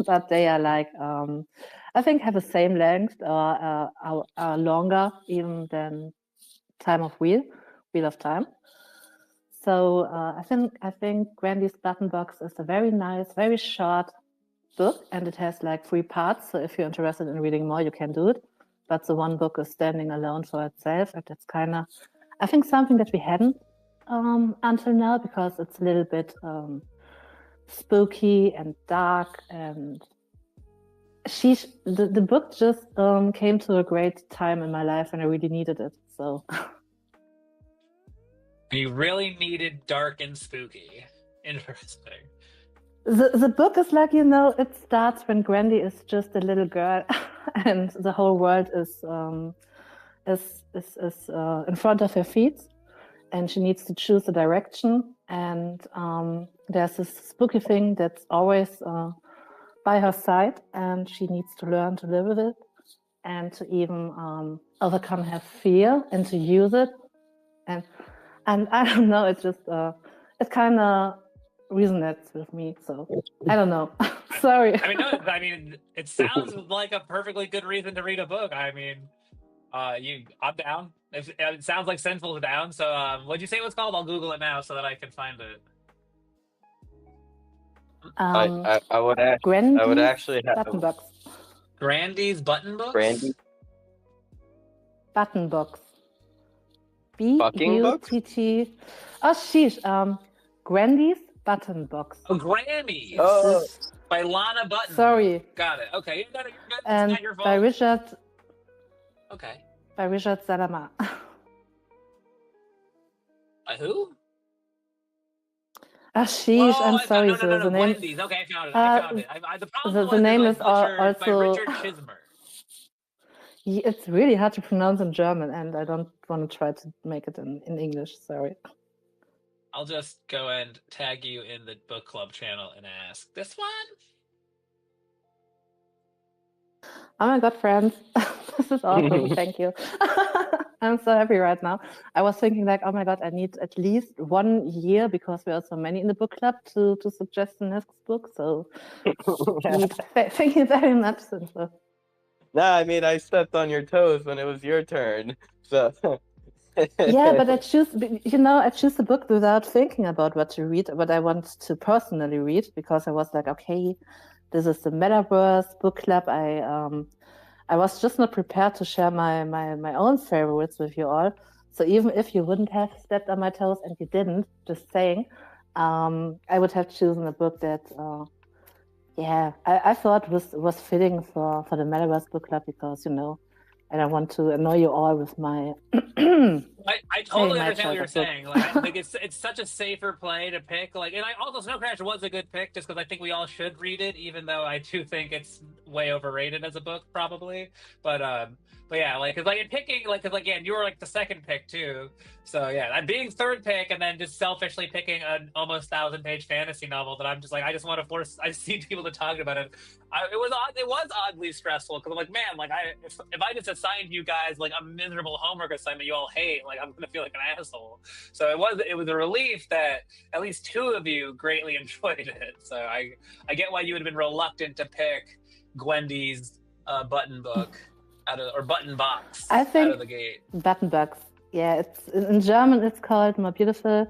Speaker 5: but they are like I think have the same length or are longer even than Wheel of Time. So I think Grandy's Button Box is a very nice, very short book, and it has like 3 parts. So if you're interested in reading more, you can do it. But the one book is standing alone for itself, and it's kind of, I think, something that we hadn't until now, because it's a little bit spooky and dark, and the book just came to a great time in my life, and I really needed it. So
Speaker 1: you really needed dark and spooky. Interesting.
Speaker 5: The book is like, it starts when Grandy is just a little girl, and the whole world is in front of her feet, and she needs to choose a direction. And there's this spooky thing that's always by her side, and she needs to learn to live with it, and to even overcome her fear and to use it. And I don't know, it just it kind of resonates with me, so I don't know. Sorry.
Speaker 1: I mean, it sounds like a perfectly good reason to read a book. I mean, I'm down. It sounds like Sinful's down. So, what'd you say it was called? I'll Google it now so that I can find it.
Speaker 2: I would actually have
Speaker 5: Button Box.
Speaker 1: Grandy's Button Books?
Speaker 2: Grandy
Speaker 5: Button Box.
Speaker 2: Fucking books?
Speaker 5: B-U-T-T. Oh, sheesh. Grandy's Button Box.
Speaker 1: Oh, Grammys.
Speaker 2: Oh.
Speaker 1: By Lana Button.
Speaker 5: Sorry.
Speaker 1: Got it. Okay, you got it. You're good.
Speaker 5: And
Speaker 1: it's not your fault.
Speaker 5: by Richard.
Speaker 1: Okay.
Speaker 5: By Richard Salama.
Speaker 1: By who?
Speaker 5: Oh, sheesh. I'm sorry.
Speaker 1: No,
Speaker 5: the name.
Speaker 1: Wendy's. Okay, I found it. I found it. The problem
Speaker 5: the name is
Speaker 1: by
Speaker 5: also
Speaker 1: Richard Chismer.
Speaker 5: It's really hard to pronounce in German, and I don't want to try to make it in English. Sorry.
Speaker 1: I'll just go and tag you in the book club channel and ask this one.
Speaker 5: Oh my god, friends. This is awesome. Thank you. I'm so happy right now. I was thinking like, oh my god, I need at least 1 year, because we are so many in the book club, to suggest the next book. So thank you very much, Sinful.
Speaker 2: Nah, I mean, I stepped on your toes when it was your turn. So
Speaker 5: yeah, but I choose the book without thinking about what to read, what I want to personally read, because I was like, okay, this is the Metaverse book club. I was just not prepared to share my own favorites with you all. So even if you wouldn't have stepped on my toes, and you didn't, just saying, I would have chosen a book that I thought was fitting for the Metaverse book club, because I don't want to annoy you all with my.
Speaker 1: I totally understand what you're saying. Like, I think it's such a safer play to pick. Like, and I also Snow Crash was a good pick, just because I think we all should read it, even though I do think it's way overrated as a book, probably. But yeah, like, cause like picking, like, cause like, yeah, you were like the second pick too. So yeah, being third pick, and then just selfishly picking an almost 1,000-page fantasy novel that I'm just like, I just want to force. I just need people to talk about it. It was oddly stressful, because I'm like, man, like if I just assigned you guys like a miserable homework assignment you all hate, like I'm gonna feel like an asshole. So it was a relief that at least 2 of you greatly enjoyed it. So I get why you would have been reluctant to pick Gwendy's button book button box out of the gate.
Speaker 5: Button box. Yeah, it's in German. It's called More Beautiful,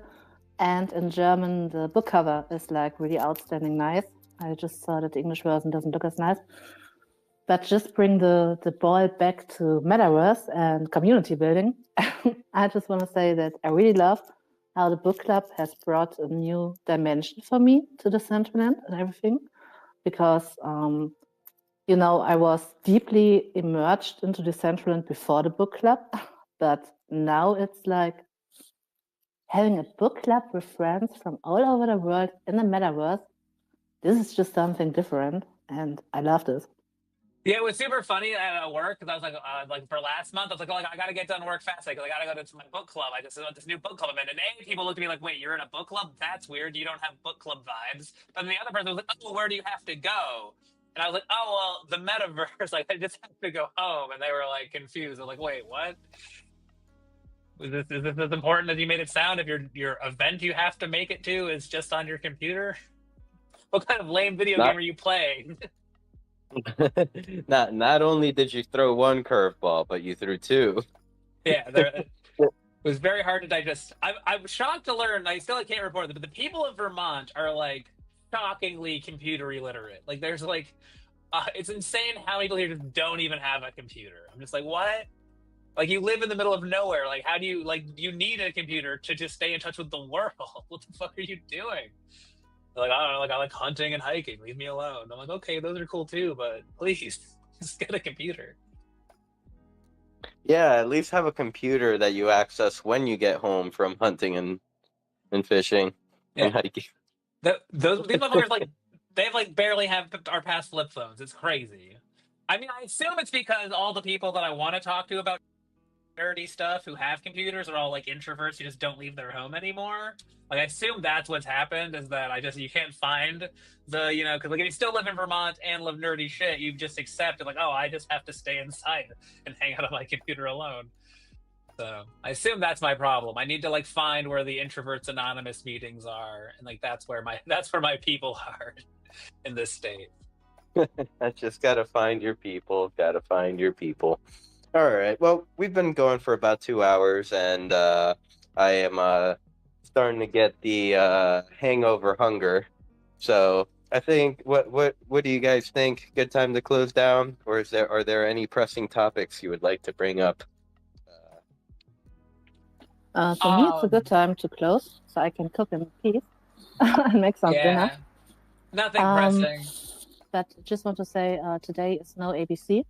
Speaker 5: and in German the book cover is like really outstanding nice. I just saw that the English version doesn't look as nice. But just bring the ball back to metaverse and community building. I just want to say that I really love how the book club has brought a new dimension for me to Decentraland and everything, because I was deeply immersed into Decentraland before the book club, but now it's like having a book club with friends from all over the world in the metaverse. This is just something different, and I love this.
Speaker 1: Yeah, it was super funny at work because I was like for last month, I was like, oh, I gotta get done work fast because I gotta go to my book club. I just went this new book club event, and people looked at me like, wait, you're in a book club? That's weird. You don't have book club vibes. But then the other person was like, oh, where do you have to go? And I was like, oh, well, the metaverse. Like, I just have to go home, and they were like confused. They're like, wait, what? Is this as important as you made it sound? If your event you have to make it to is just on your computer, what kind of lame video game are you playing?
Speaker 2: Not only did you throw one curveball, but you threw two.
Speaker 1: Yeah, it was very hard to digest. I'm shocked to learn. I still can't report it, but the people of Vermont are like shockingly computer illiterate. Like, there's like, it's insane how many people here just don't even have a computer. I'm just like, what? Like, you live in the middle of nowhere. Like, how do you you need a computer to just stay in touch with the world? What the fuck are you doing? Like, I don't know, like, I like hunting and hiking. Leave me alone. I'm like, okay, those are cool too, but please, just get a computer.
Speaker 2: Yeah, at least have a computer that you access when you get home from hunting and fishing and hiking.
Speaker 1: These motherfuckers, like, they like barely have our past flip phones. It's crazy. I mean, I assume it's because all the people that I want to talk to about nerdy stuff who have computers are all like introverts who just don't leave their home anymore. Like, I assume that's what's happened, is that you can't find the, because like if you still live in Vermont and love nerdy shit, you just accept it, like, oh, I just have to stay inside and hang out on my computer alone. So I assume that's my problem. I need to like find where the Introverts Anonymous meetings are, and like that's where my people are in this state.
Speaker 2: I just gotta find your people. Gotta find your people. All right. Well, we've been going for about 2 hours, and I am starting to get the hangover hunger. So I think, what do you guys think? Good time to close down, or are there any pressing topics you would like to bring up?
Speaker 5: For me, it's a good time to close, so I can cook in peace and make some dinner.
Speaker 1: Nothing pressing.
Speaker 5: But just want to say, today is no ABC.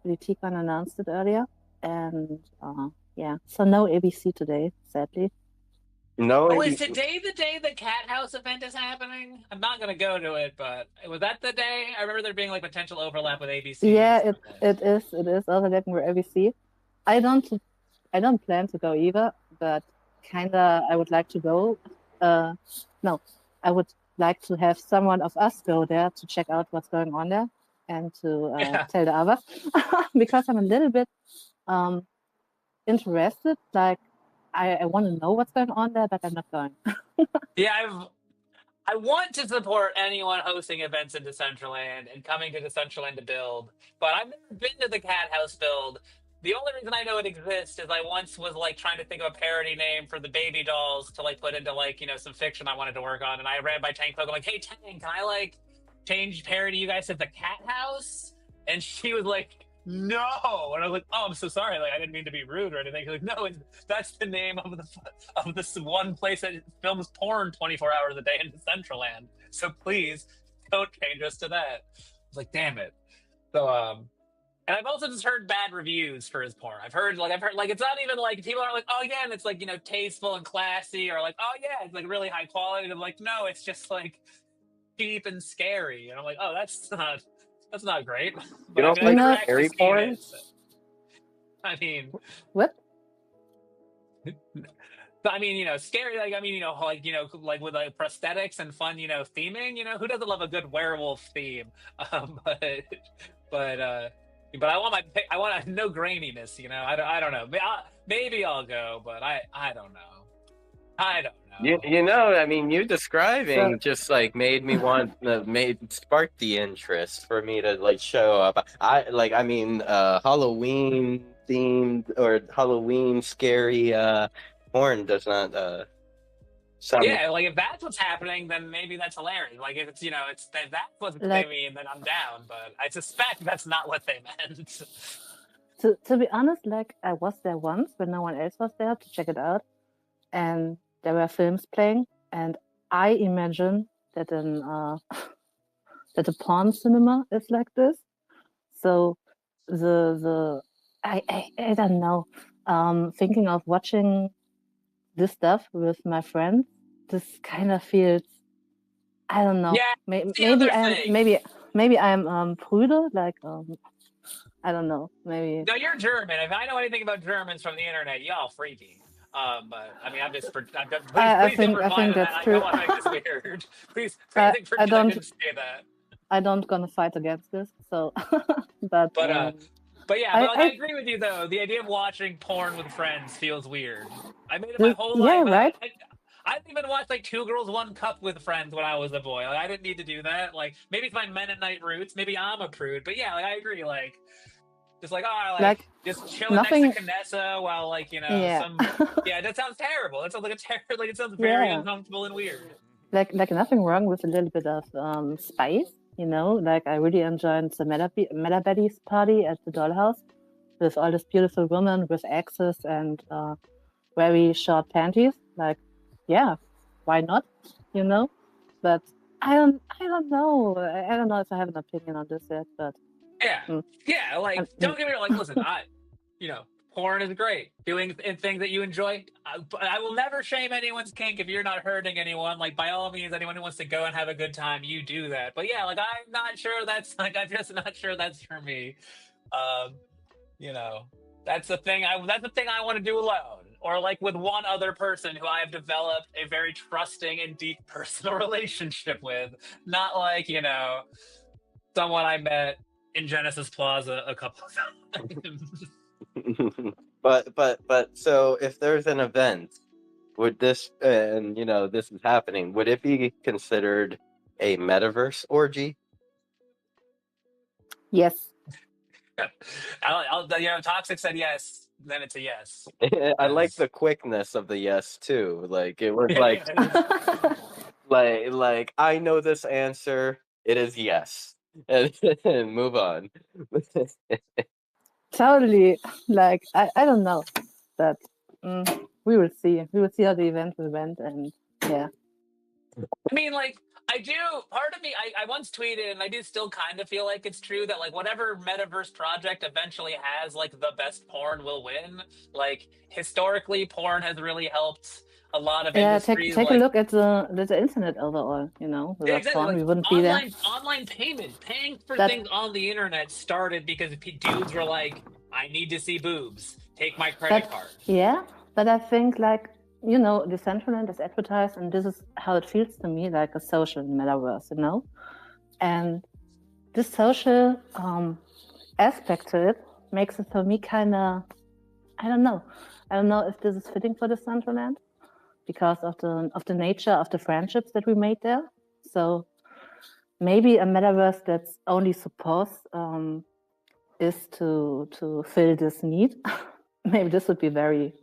Speaker 5: The Tikan announced it earlier, and so no ABC today, sadly.
Speaker 2: No.
Speaker 1: Oh, is today the day the Cat House event is happening? I'm not gonna go to it, but was that the day? I remember there being like potential overlap with ABC.
Speaker 5: Yeah, it is overlapping with ABC. I don't plan to go either, but kinda I would like to go. No, I would like to have someone of us go there to check out what's going on there and to tell the others, because I'm a little bit interested. Like, I want to know what's going on there, but I'm not going.
Speaker 1: Yeah, I want to support anyone hosting events in Decentraland and coming to Decentraland to build, but I've never been to the Cat House build. The only reason I know it exists is I once was like trying to think of a parody name for the baby dolls to like put into like, some fiction I wanted to work on, and I ran by Tank Poke. I'm like, hey Tank, can I like change parody you guys to the Cat House? And she was like, no. And I was like, oh, I'm so sorry. Like, I didn't mean to be rude or anything. She's like, no, that's the name of this one place that films porn 24 hours a day in Decentraland. So please don't change us to that. I was like, damn it. So and I've also just heard bad reviews for his porn. I've heard like it's not even like people are like, oh yeah, and it's like, tasteful and classy, or like, oh yeah, it's like really high quality. And I'm like, no, it's just like cheap and scary. And I'm like, oh, that's not great.
Speaker 2: You don't like scary porn?
Speaker 1: I mean,
Speaker 5: what?
Speaker 1: I mean, scary. Like, I mean, like with like prosthetics and fun, theming. Who doesn't love a good werewolf theme? But I want no graininess. I don't know. Maybe I'll go, but I don't know. I don't know.
Speaker 2: I mean, you describing just like made me sparked the interest for me to like show up. Halloween themed or Halloween scary porn does not
Speaker 1: Yeah, like if that's what's happening, then maybe that's hilarious. Like if it's it's that's what they
Speaker 5: Like,
Speaker 1: mean, then I'm down. But I suspect that's not what they meant.
Speaker 5: to be honest, like I was there once when no one else was there to check it out, and there were films playing, and I imagine that that a porn cinema is like this. So the I don't know. Thinking of watching this stuff with my friends, this kind of feels, I don't know.
Speaker 1: Yeah,
Speaker 5: Maybe I'm prüde, like I don't know. Maybe
Speaker 1: no, you're German. If I know anything about Germans from the internet, y'all freaky. But I mean, please don't reply to that.
Speaker 5: that's
Speaker 1: I
Speaker 5: true.
Speaker 1: don't want to make this weird. Please
Speaker 5: I
Speaker 1: pretend I didn't say that.
Speaker 5: I don't gonna fight against this. So, but
Speaker 1: yeah, but I agree with you though. The idea of watching porn with friends feels weird. I made it my whole life.
Speaker 5: Right.
Speaker 1: I didn't even watch like Two Girls One Cup with friends when I was a boy. Like, I didn't need to do that. Like maybe it's my Mennonite roots. Maybe I'm a prude. But yeah, like I agree. Like just like just chilling next to Canessa while yeah, that sounds terrible. That sounds like it sounds very uncomfortable and weird.
Speaker 5: Like nothing wrong with a little bit of spice, like I really enjoyed the Metabeddies party at the dollhouse with all these beautiful women with axes and very short panties. Like, yeah, why not? But I don't know. I don't know if I have an opinion on this yet, but
Speaker 1: yeah, like don't get me wrong. Like, listen, porn is great. Doing things that you enjoy. I will never shame anyone's kink if you're not hurting anyone. Like, by all means, anyone who wants to go and have a good time, you do that. But yeah, like I'm not sure that's I'm just not sure that's for me. That's the thing. That's the thing I want to do alone, or like with one other person who I have developed a very trusting and deep personal relationship with. Not like someone I met in Genesis Plaza a couple of times.
Speaker 2: But so if there's an event, would this and this is happening, would it be considered a metaverse orgy?
Speaker 5: Yes.
Speaker 1: Toxic said yes, then it's a yes.
Speaker 2: I like the quickness of the yes too. Like it was like like I know this answer, it is yes. And move on.
Speaker 5: Totally. Like I don't know, but we will see. We will see how the event will went, and yeah.
Speaker 1: I mean, like part of me, I once tweeted, and I do still kind of feel like it's true that like whatever metaverse project eventually has like the best porn will win. Like historically, porn has really helped a lot of industries.
Speaker 5: Take a look at the internet overall. Without porn, we wouldn't be there.
Speaker 1: Online payment, paying for things on the internet started because dudes were like, "I need to see boobs. Take my credit card."
Speaker 5: Yeah, but I think like Decentraland is advertised, and this is how it feels to me, like a social metaverse, and this social aspect to it makes it for me kind of, I don't know if this is fitting for Decentraland because of the nature of the friendships that we made there. So maybe a metaverse that's only supposed is to fill this need. Maybe this would be very,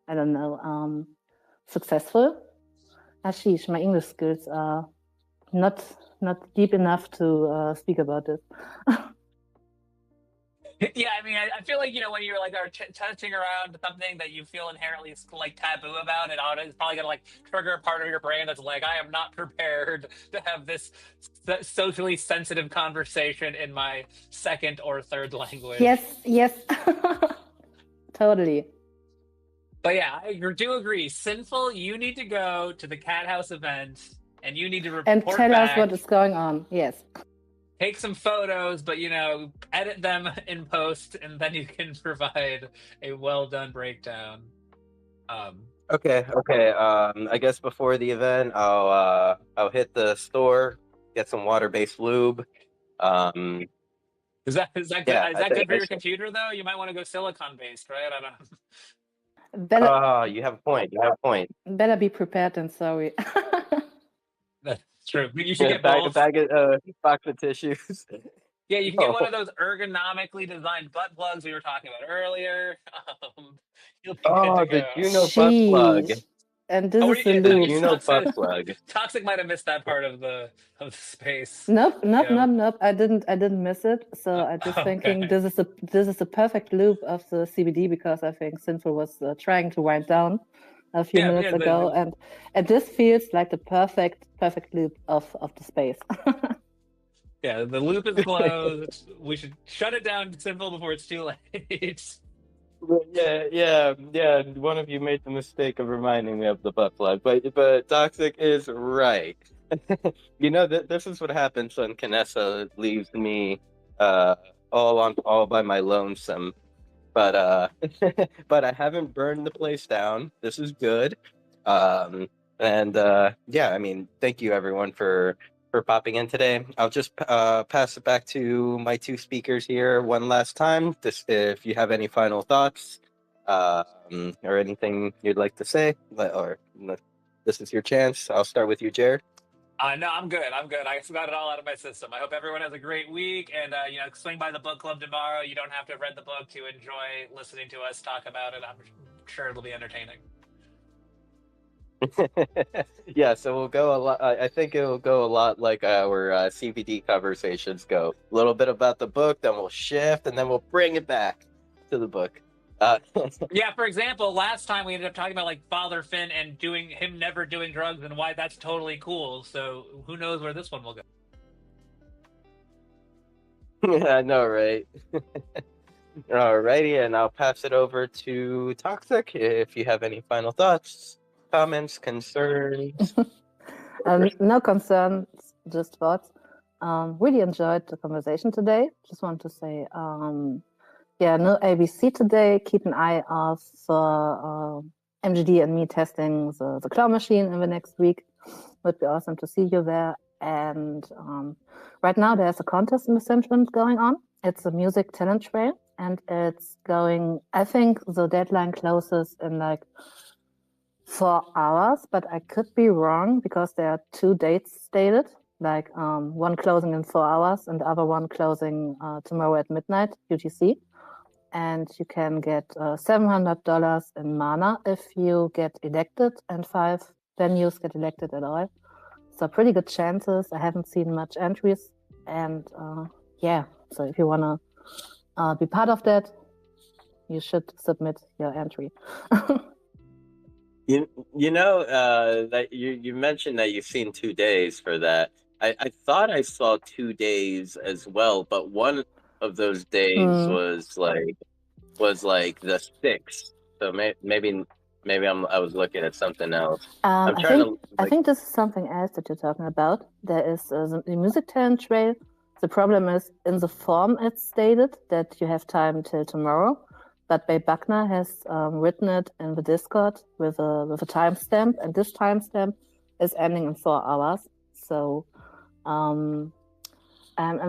Speaker 5: I don't know, successful. Ashish, my English skills are not deep enough to speak about this.
Speaker 1: Yeah, I mean, I feel like when you're like touching around something that you feel inherently like taboo about, it's probably gonna like trigger a part of your brain that's like, I am not prepared to have this socially sensitive conversation in my second or third language.
Speaker 5: Yes, totally.
Speaker 1: But yeah, I do agree. Sinful, you need to go to the Cat House event, and you need to report
Speaker 5: and tell
Speaker 1: back.
Speaker 5: us what is going on. Yes.
Speaker 1: Take some photos, but edit them in post, and then you can provide a well done breakdown.
Speaker 2: Okay. I guess before the event, I'll hit the store, get some water-based lube.
Speaker 1: Is that good? Is that good for your computer though? You might want to go silicon-based, right? I don't know.
Speaker 2: You have a point.
Speaker 5: Better be prepared than sorry.
Speaker 1: That's true. You should get
Speaker 2: box of tissues.
Speaker 1: Yeah, you can get one of those ergonomically designed butt plugs we were talking about earlier. You'll be good to go.
Speaker 2: the Juno butt plug.
Speaker 5: and this
Speaker 1: Oh,
Speaker 5: is the
Speaker 1: yeah,
Speaker 5: loop.
Speaker 2: You know
Speaker 1: Toxic,
Speaker 2: butt plug.
Speaker 1: Toxic might have missed that part of the space.
Speaker 5: Nope, nope,
Speaker 1: Yeah.
Speaker 5: nope, nope. I didn't miss it. So I just thinking
Speaker 1: Okay.
Speaker 5: this is the perfect loop of the CBD, because I think Sinful was trying to wind down a few
Speaker 1: Yeah,
Speaker 5: minutes
Speaker 1: yeah,
Speaker 5: ago, and this feels like the perfect loop of the space.
Speaker 1: yeah, the loop is closed. We should shut it down simple before it's too late.
Speaker 2: Yeah. One of you made the mistake of reminding me of the butt plug, but Toxic is right. You know that this is what happens when Canessa leaves me uh all by my lonesome. But but I haven't burned the place down. This is good. And yeah, I mean, thank you everyone for popping in today. I'll just pass it back to my two speakers here one last time. This, if you have any final thoughts or anything you'd like to say, or this is your chance. I'll start with you, Jared.
Speaker 1: No, I'm good. I'm good. I got it all out of my system. I hope everyone has a great week, and swing by the book club tomorrow. You don't have to have read the book to enjoy listening to us talk about it. I'm sure it'll be entertaining.
Speaker 2: Yeah, so we'll go a lot. I think it'll go a lot like our CBD conversations go. A little bit about the book, then we'll shift, and then we'll bring it back to the book.
Speaker 1: Yeah, for example, last time we ended up talking about like Father Finn and him never doing drugs and why that's totally cool. So who knows where this one will go?
Speaker 2: I know, right? Alrighty, and I'll pass it over to Toxic if you have any final thoughts, comments, concerns.
Speaker 5: No concerns, just thoughts. Really enjoyed the conversation today. Just want to say, yeah, no ABC today. Keep an eye out for MGD and me testing the claw machine in the next week. Would be awesome to see you there. And right now there's a contest in the Decentraland going on. It's a music talent trail, and it's going, I think the deadline closes in like 4 hours, but I could be wrong because there are 2 dates stated, like one closing in 4 hours and the other one closing tomorrow at midnight UTC. And you can get $700 in mana if you get elected, and 5 venues get elected at all. So pretty good chances. I haven't seen much entries, and yeah, so if you want to be part of that, you should submit your entry.
Speaker 2: You know that you mentioned that you've seen 2 days for that. I thought I saw 2 days as well, but one of those days was like the 6th. So maybe I was looking at something else. I'm trying to.
Speaker 5: I think this is something else that you're talking about. There is the music talent trail. The problem is in the form it's stated that you have time till tomorrow, but Bay Buckner has written it in the Discord with a timestamp, and this timestamp is ending in 4 hours. So I'm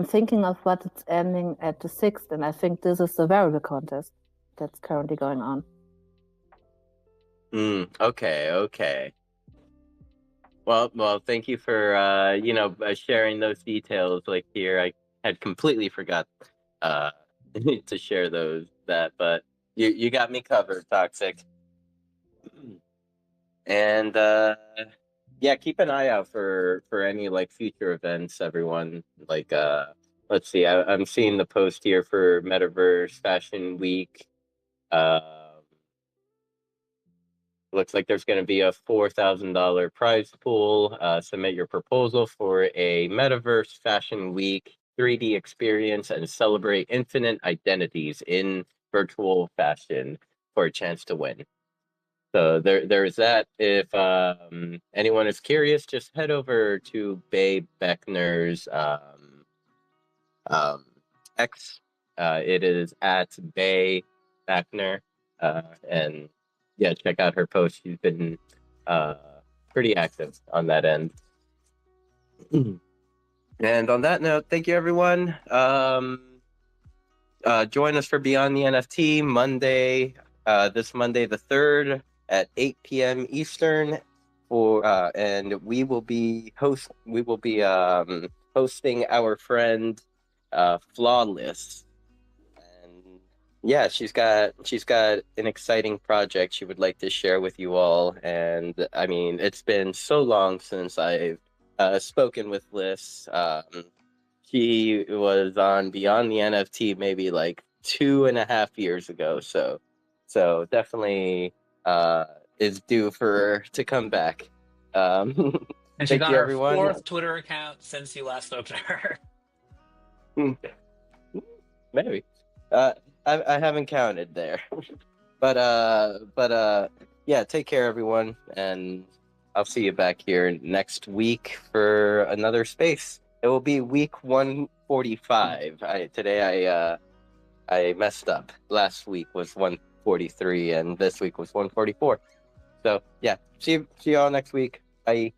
Speaker 5: thinking of what it's ending at the 6th, and I think this is the variable contest that's currently going on.
Speaker 2: Okay. Well, thank you for sharing those details. Like here, I had completely forgot to share that, but you got me covered, Toxic. And yeah, keep an eye out for any like future events, everyone. Like let's see, I'm seeing the post here for Metaverse Fashion Week. Looks like there's going to be a $4,000 prize pool. Submit your proposal for a Metaverse Fashion Week 3D experience and celebrate infinite identities in virtual fashion for a chance to win. So there's that. If anyone is curious, just head over to Bay Beckner's X. It is at Bay Beckner, and yeah, check out her post. She's been pretty active on that end. And on that note, thank you everyone. Join us for Beyond the NFT Monday, this Monday the 3rd at 8 p.m. Eastern, and we will be hosting our friend Flawless. And yeah, she's got an exciting project she would like to share with you all. And I mean, it's been so long since I've spoken with Liz. She was on Beyond the NFT maybe like 2.5 years ago. So definitely is due for her to come back. Um,
Speaker 1: And she's
Speaker 2: thank
Speaker 1: on
Speaker 2: you,
Speaker 1: her
Speaker 2: everyone.
Speaker 1: 4th Twitter account since you last spoke to her.
Speaker 2: Maybe. I haven't counted there. But yeah, take care everyone, and I'll see you back here next week for another space. It will be week 145. I messed up. Last week was 143 and this week was 144. So yeah, see you all next week. Bye.